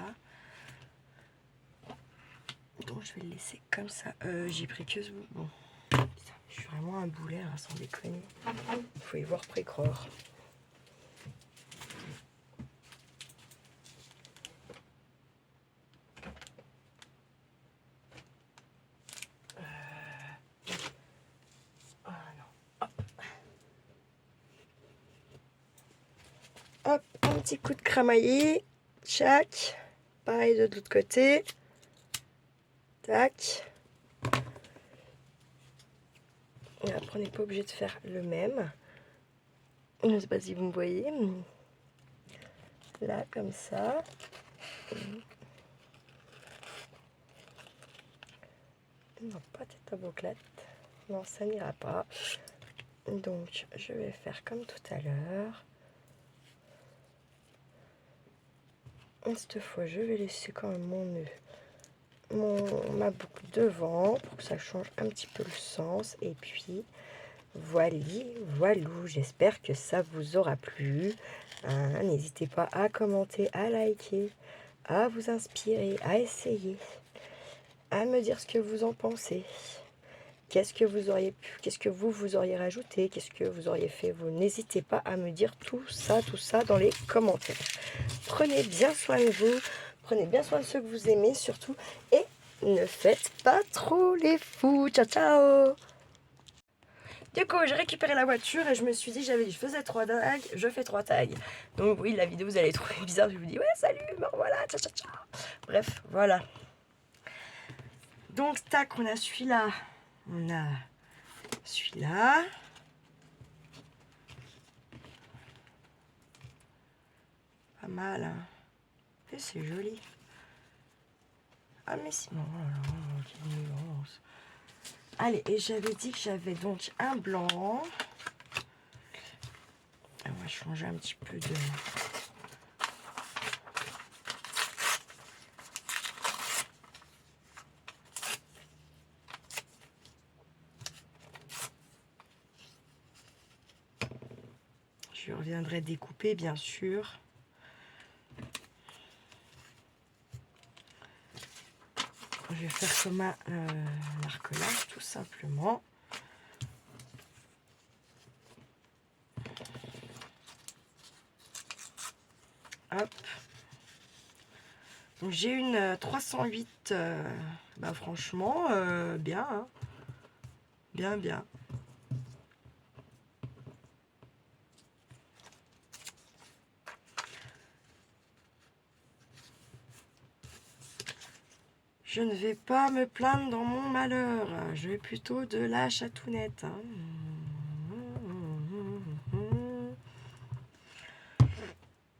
Speaker 1: Donc je vais le laisser comme ça. J'ai pris que ce bout. Bon. Putain, je suis vraiment un boulet, hein, sans déconner. Il faut y voir précrore. Hop, un petit coup de cramaillé. Tchac. Pareil de l'autre côté. Tac. Et après, on n'est pas obligé de faire le même. Je ne sais pas si vous me voyez. Là, comme ça. Non, pas tête à bouclette. Non, ça n'ira pas. Donc, je vais faire comme tout à l'heure. Cette fois, je vais laisser quand même mon nœud, ma boucle devant pour que ça change un petit peu le sens. Et puis, voilou. J'espère que ça vous aura plu. Hein, n'hésitez pas à commenter, à liker, à vous inspirer, à essayer, à me dire ce que vous en pensez. Qu'est-ce que vous auriez pu, qu'est-ce que vous auriez rajouté, qu'est-ce que vous auriez fait. Vous n'hésitez pas à me dire tout ça dans les commentaires. Prenez bien soin de vous, prenez bien soin de ceux que vous aimez surtout, et ne faites pas trop les fous. Ciao, ciao. Du coup, j'ai récupéré la voiture et je me suis dit, je faisais 3 tags, je fais 3 tags. Donc oui, la vidéo, vous allez trouver bizarre, je vous dis, ouais, salut, me revoilà, ciao, ciao, ciao. Bref, voilà. Donc, tac, on a celui-là. On a celui-là. Pas mal, hein. Et c'est joli. Ah, mais c'est... Oh là là, quelle nuance. Allez, et j'avais dit que j'avais donc un blanc. On va changer un petit peu de... Je reviendrai découper, bien sûr. Je vais faire comme un marcolage, tout simplement. Hop. Donc j'ai une 308, bah franchement, bien, hein. Bien, bien. Je ne vais pas me plaindre dans mon malheur. Je vais plutôt de la chatounette. Hein.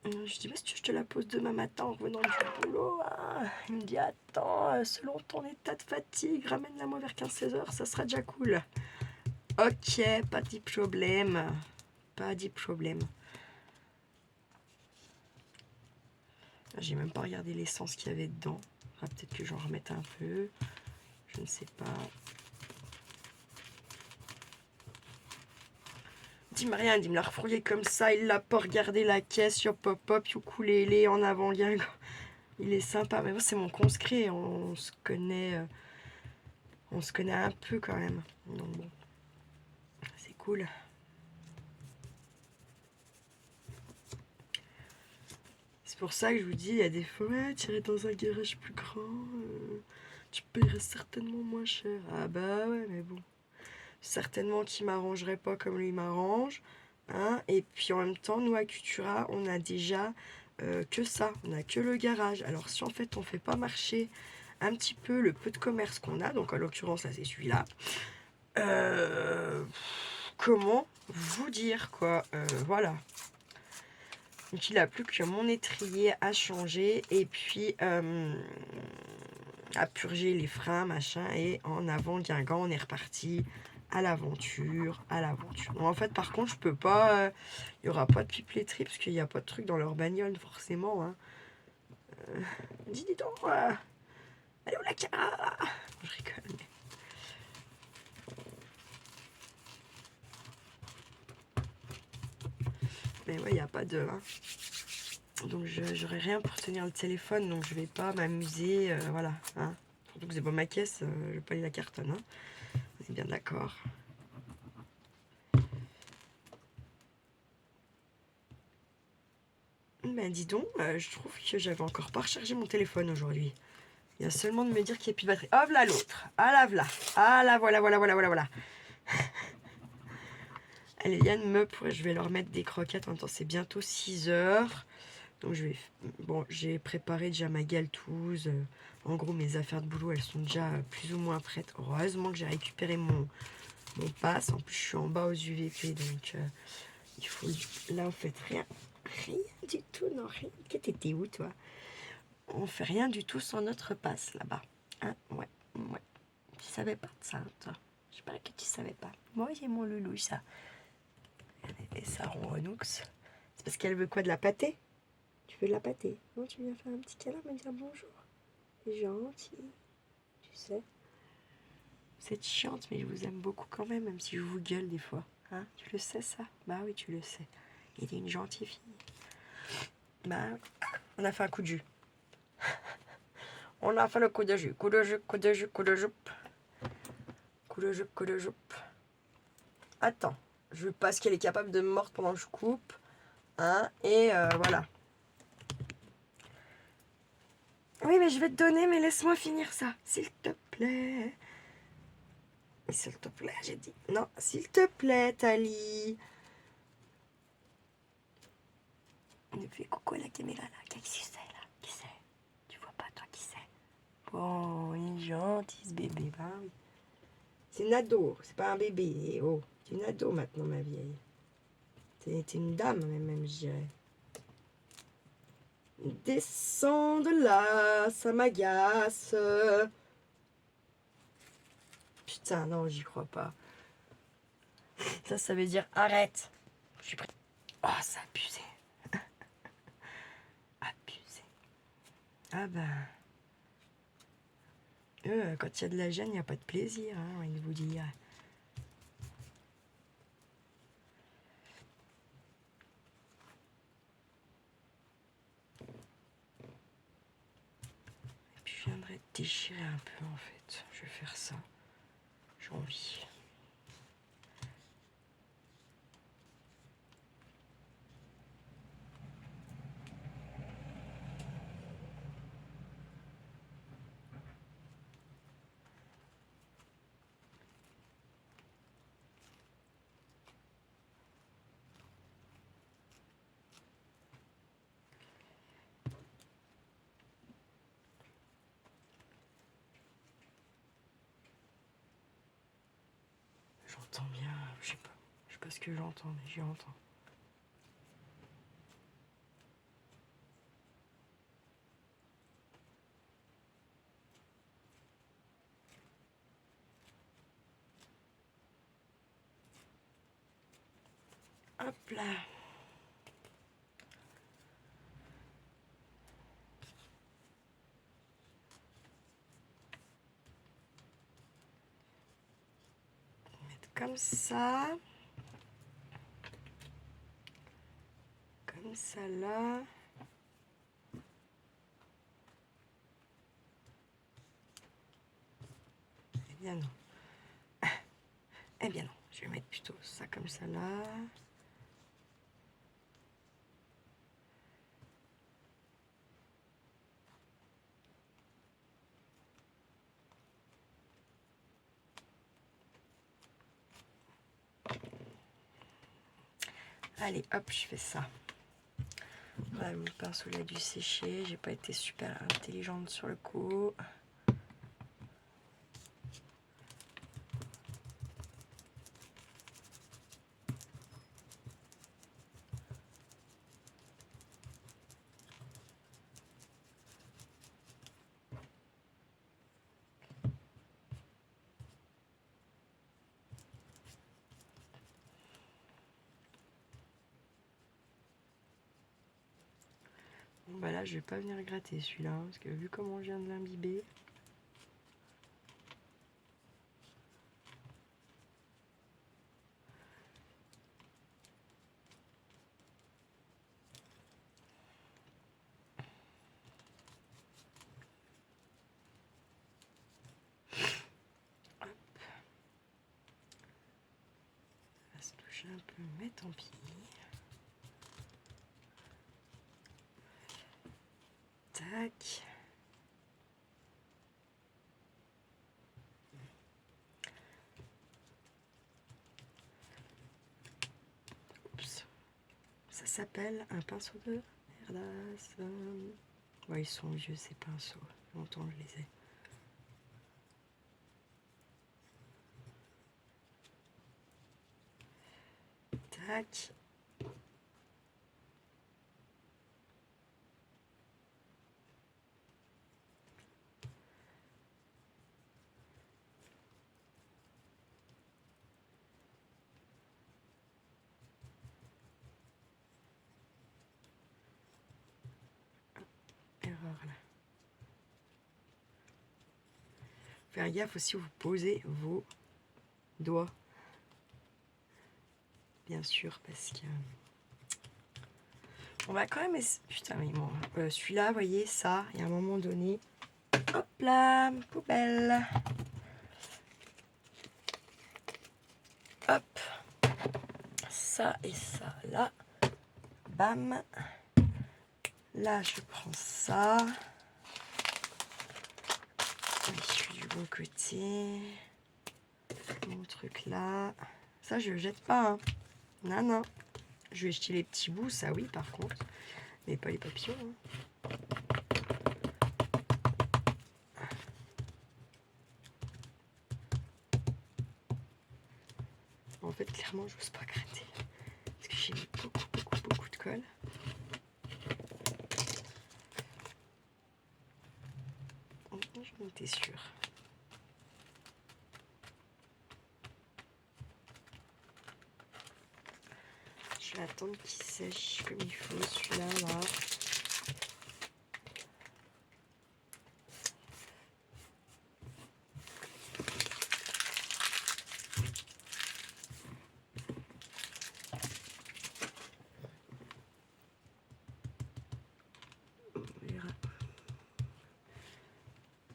Speaker 1: Je dis, est-ce que je te la pose demain matin en revenant du boulot? Hein. Il me dit, attends, selon ton état de fatigue, ramène-la moi vers 15-16 heures, ça sera déjà cool. Ok, pas de problème. Pas de problème. J'ai même pas regardé l'essence qu'il y avait dedans. Peut-être que j'en remette un peu. Je ne sais pas. Dis-moi rien, il me l'a refouillé comme ça. Il l'a pas regardé la caisse sur pop-up, ukulélé en avant-gain. Il est sympa. Mais moi, c'est mon conscrit. On se connaît un peu quand même. Donc bon. cool. C'est pour ça que je vous dis, il y a des fois, ouais, tu irais dans un garage plus grand, tu paierais certainement moins cher. Ah bah ouais, mais bon. Certainement qu'il m'arrangerait pas comme lui m'arrange. Hein. Et puis en même temps, nous à Cultura, on a déjà que ça, on a que le garage. Alors si en fait on fait pas marcher un petit peu le peu de commerce qu'on a, donc en l'occurrence là c'est celui-là, comment vous dire quoi, voilà. Donc il a plus que mon étrier à changer et puis à purger les freins, machin, et en avant Guingamp, on est reparti à l'aventure, à l'aventure. Bon, en fait, par contre, je peux pas, il y aura pas de pipeleterie parce qu'il n'y a pas de truc dans leur bagnole, forcément. Hein. Dis donc, allez où la caméra? Je rigole, mais ouais, il n'y a pas de... Hein. Donc, j'aurai rien pour tenir le téléphone, donc je vais pas m'amuser, voilà. Hein. Surtout que c'est pas ma caisse, je vais pas aller la cartonne. Hein. On est bien d'accord. Ben dis donc, je trouve que j'avais encore pas rechargé mon téléphone aujourd'hui. Il y a seulement de me dire qu'il n'y a plus de batterie. Hop là l'autre. Ah là voilà. Ah là voilà, voilà, voilà, voilà, voilà. Allez, Yann me pourrait, je vais leur mettre des croquettes. En même temps, c'est bientôt 6 heures. Donc je vais... Bon, j'ai préparé déjà ma galtouze. En gros, mes affaires de boulot, elles sont déjà plus ou moins prêtes. Heureusement que j'ai récupéré mon pass. En plus, je suis en bas aux UVP. Donc, il faut... Là, en fait, rien. Rien du tout, non, rien. T'étais où, toi? On fait rien du tout sans notre passe, là-bas. Hein? Ouais, ouais. Tu savais pas de ça, toi? Je parie que tu savais pas. Moi, j'ai mon loulou, ça. Et ça, Ronronoux. C'est parce qu'elle veut quoi, de la pâtée? Tu veux de la pâtée? Non, tu viens faire un petit câlin, me dire bonjour. C'est gentil, tu sais. Vous êtes chiante, mais je vous aime beaucoup quand même si je vous gueule des fois. Hein? Tu le sais, ça? Bah oui, tu le sais. Il est une gentille fille. Bah, on a fait un coup de jus. On a fait le coup de jus. Coup de jus, coup de jus, coup de jupe. Coup de jupe, coup de jupe. Attends, je veux pas ce qu'elle est capable de me mordre pendant que je coupe. Hein, et voilà. Oui, mais je vais te donner, mais laisse-moi finir ça. S'il te plaît. S'il te plaît, j'ai dit. Non, s'il te plaît, Tali. On fais coucou à la caméra, là. Qui c'est, là? Qui c'est? Tu vois pas, toi, qui c'est? Oh, il est gentil, ce bébé. Bah oui. C'est une ado, c'est pas un bébé. Oh, c'est une ado maintenant, ma vieille. T'es une dame, même, je dirais. Descends de là, ça m'agace. Putain, non, j'y crois pas. Ça veut dire arrête. Je suis prêt. Oh, c'est abusé. Abusé. Ah ben. Quand il y a de la gêne, il n'y a pas de plaisir, hein, il vous dit. Et puis je viendrai déchirer un peu en fait. Je vais faire ça. J'ai envie. J'entends bien, je sais pas ce que j'entends, mais j'y entends. Hop là. Mettre comme ça. Comme ça là. Eh bien non. Eh bien non, Je vais mettre plutôt ça comme ça là. Allez, hop, je fais ça. Voilà, mon pinceau a dû sécher. J'ai pas été super intelligente sur le coup. Bon, bah là, je vais pas venir gratter celui-là, hein, parce que vu comment je viens de l'imbiber. Hop. On va se toucher un peu, mais tant pis. Tac. Oups. Ça s'appelle un pinceau de Herdas. Ouais, ils sont vieux ces pinceaux. Longtemps je les ai. Tac. Erreur là. Faire gaffe aussi où vous posez vos doigts. Bien sûr, parce que... On va quand même... Putain, mais bon, celui-là, vous voyez, ça, il y a un moment donné... Hop là, poubelle. Hop. Ça et ça, là. Bam. Là, je prends ça. Je suis du bon côté. Mon truc là. Ça, je le jette pas. Hein. Non, non. Je vais jeter les petits bouts, ça oui, par contre. Mais pas les papillons. Hein. En fait, clairement, je n'ose pas gratter. Parce que j'ai mis beaucoup de colle. J'en étais sûre. Je vais attendre qu'il sèche comme il faut, celui-là, là. On verra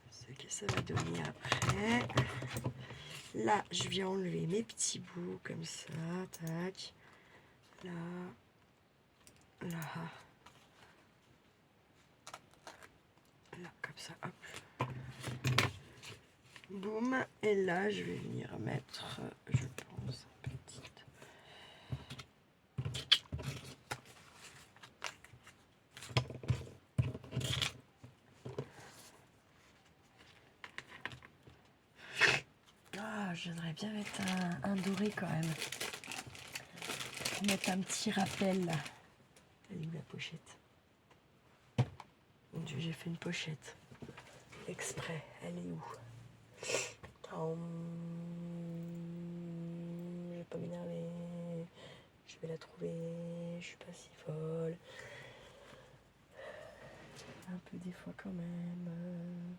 Speaker 1: ce que ça va donner après. Là, je viens enlever mes petits bouts comme ça, tac. Là, là, là, comme ça, hop. Boum. Et là, je vais venir mettre, je pense, une petite. Ah, je voudrais bien mettre un doré quand même. Pour mettre un petit rappel là. Elle est où la pochette? Mon Dieu, j'ai fait une pochette. Exprès. Elle est où? Je vais pas m'énerver. Je vais la trouver. Je suis pas si folle. Un peu des fois quand même.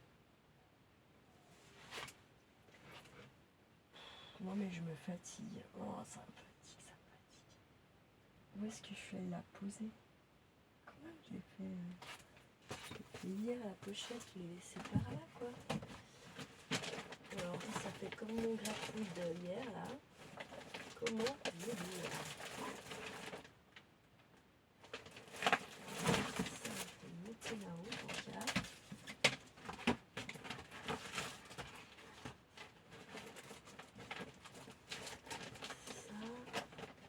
Speaker 1: Non mais je me fatigue. Oh, ça me fatigue, ça me fatigue. Où est-ce que je suis allée la poser? Comment je l'ai fait? Hier la pochette, je l'ai laissée par là quoi. Alors ça fait comme mon graphique de hier là. Comment vous dire? Ça, je vais le mettre là-haut, donc là.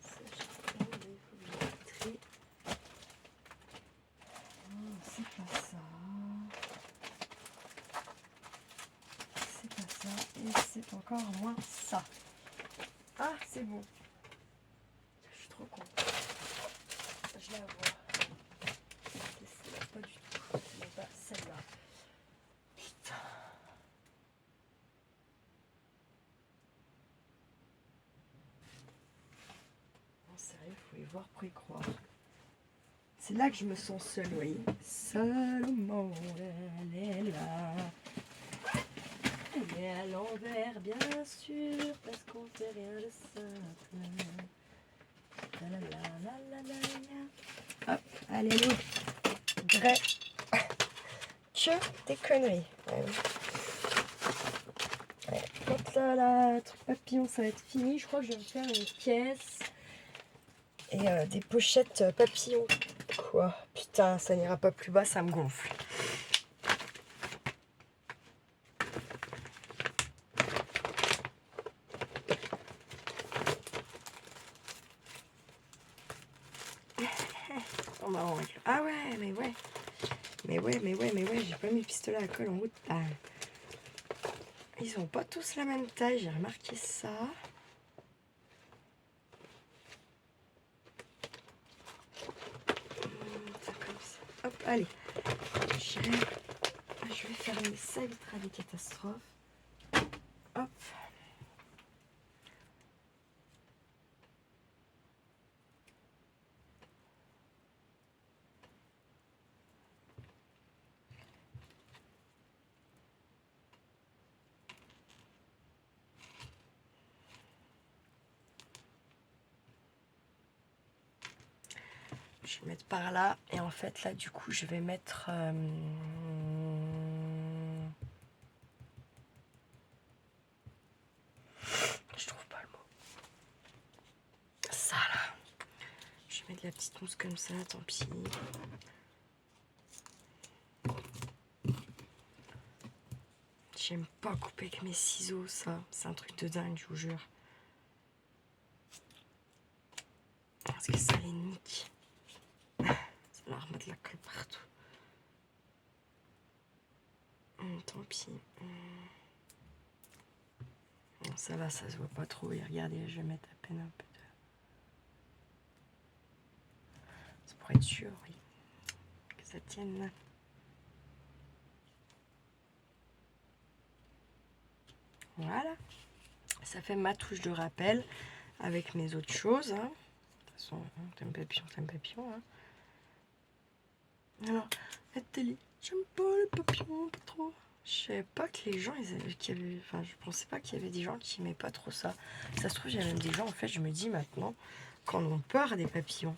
Speaker 1: Ça, je sais pas, mais il faut que je le trie. Non, c'est pas ça. C'est pas ça. Et c'est encore moins ça. Ah, c'est bon. Je suis trop contente. Je la vois. C'est pas du tout. C'est pas celle-là. Putain. Non, sérieux, faut y voir pour y croire. C'est là que je me sens seule, vous voyez. Seule au monde, elle est là. Elle est à l'envers, bien sûr, parce qu'on fait rien de simple. La la la la la la. Hop, allez, nous. Vrai. Que des conneries. Ouais. Quand la truc papillon, ça va être fini, je crois que je vais me faire une caisse et des pochettes papillons. Quoi? Putain, ça n'ira pas plus bas, ça me gonfle. On va en règle. Ah ouais, mais ouais. Mais ouais, j'ai pas mis pistolet à colle en route. Ah. Ils ont pas tous la même taille, j'ai remarqué ça. Ça comme ça. Hop, allez. Je vais fermer ça évitera des catastrophes. Hop. Je vais mettre par là. Et en fait, là, du coup, je vais mettre... je trouve pas le mot. Ça, là. Je vais mettre la petite mousse comme ça, tant pis. J'aime pas couper avec mes ciseaux, ça. C'est un truc de dingue, je vous jure. Parce que ça les nique. Ça va remettre la colle partout. Tant pis. Non, ça va, ça se voit pas trop. Et regardez, je vais mettre à peine un peu de... C'est pour être sûr, oui. Que ça tienne. Voilà. Ça fait ma touche de rappel avec mes autres choses. Hein. De toute façon, t'aimes papillon. Hein. Alors, Nathalie, j'aime pas les papillons, pas trop. Je savais pas que les gens, enfin, je pensais pas qu'il y avait des gens qui aimaient pas trop ça. Ça se trouve, il y a même des gens, en fait, je me dis maintenant, quand on ont peur des papillons.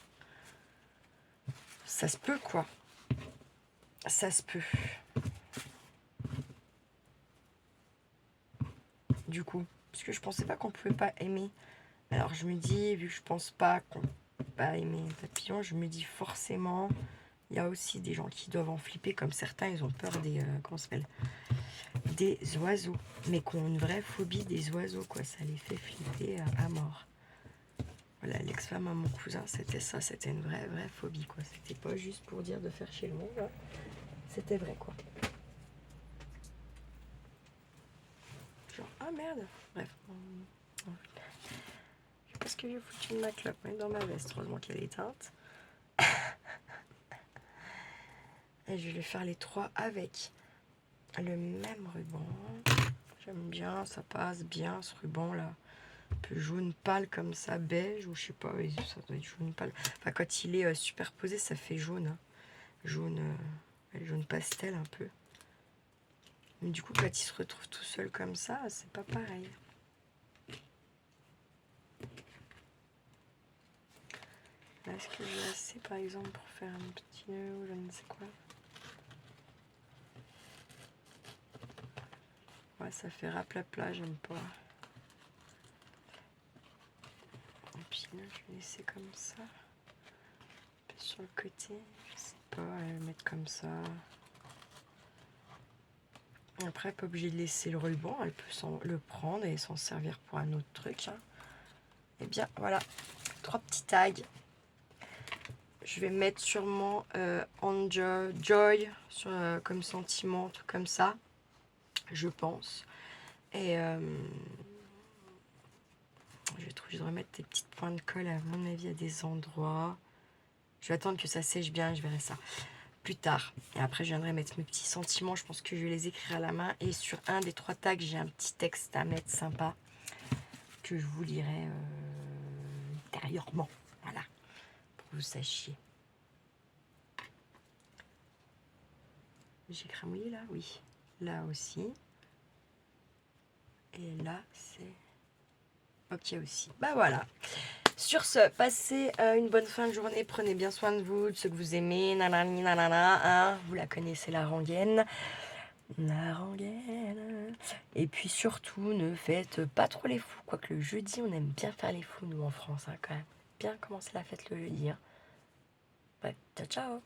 Speaker 1: Ça se peut, quoi. Ça se peut. Du coup, parce que je pensais pas qu'on pouvait pas aimer. Alors, je me dis, vu que je pense pas qu'on peut pas aimer les papillons, je me dis forcément, il y a aussi des gens qui doivent en flipper, comme certains, ils ont peur des... comment ça s'appelle ? Des oiseaux, mais qui ont une vraie phobie des oiseaux, quoi. Ça les fait flipper à mort. Voilà, l'ex-femme à mon cousin, c'était ça, c'était une vraie phobie, quoi. C'était pas juste pour dire de faire chez le monde, hein. C'était vrai, quoi. Genre, ah merde. Bref. Je sais pas ce que j'ai foutu de ma clope, mais dans ma veste, heureusement qu'elle est éteinte. Et je vais faire les trois avec le même ruban. J'aime bien, ça passe bien ce ruban là. Un peu jaune pâle comme ça, beige, ou je sais pas, ça doit être jaune pâle. Enfin, quand il est superposé, ça fait jaune. Hein. Jaune pastel un peu. Mais du coup, quand il se retrouve tout seul comme ça, c'est pas pareil. Est-ce que j'ai assez, par exemple, pour faire un petit nœud ou je ne sais quoi? Ouais, ça fait raplapla, j'aime pas. Là, je vais laisser comme ça. Sur le côté, je sais pas, le mettre comme ça. Après, pas obligé de laisser le ruban, elle peut le prendre et s'en servir pour un autre truc. Hein. Et bien, voilà, 3 petits tags. Je vais mettre sûrement Joy sur, comme sentiment, tout comme ça, je pense. Et je devrais mettre des petites points de colle, à mon avis, à des endroits. Je vais attendre que ça sèche bien, je verrai ça plus tard. Et après, je viendrai mettre mes petits sentiments. Je pense que je vais les écrire à la main. Et sur un des 3 tags, j'ai un petit texte à mettre sympa que je vous lirai intérieurement. Voilà, pour que vous sachiez. J'ai cramouillé là? Oui. Là aussi. Et là, c'est ok aussi. Bah voilà. Sur ce, passez une bonne fin de journée. Prenez bien soin de vous, de ceux que vous aimez. Nanani, nanana, hein, vous la connaissez, la rengaine. La rengaine. Et puis surtout, ne faites pas trop les fous. Quoique le jeudi, on aime bien faire les fous, nous, en France, hein, quand même. Bien commencer la fête le jeudi. Hein. Ouais, ciao, ciao.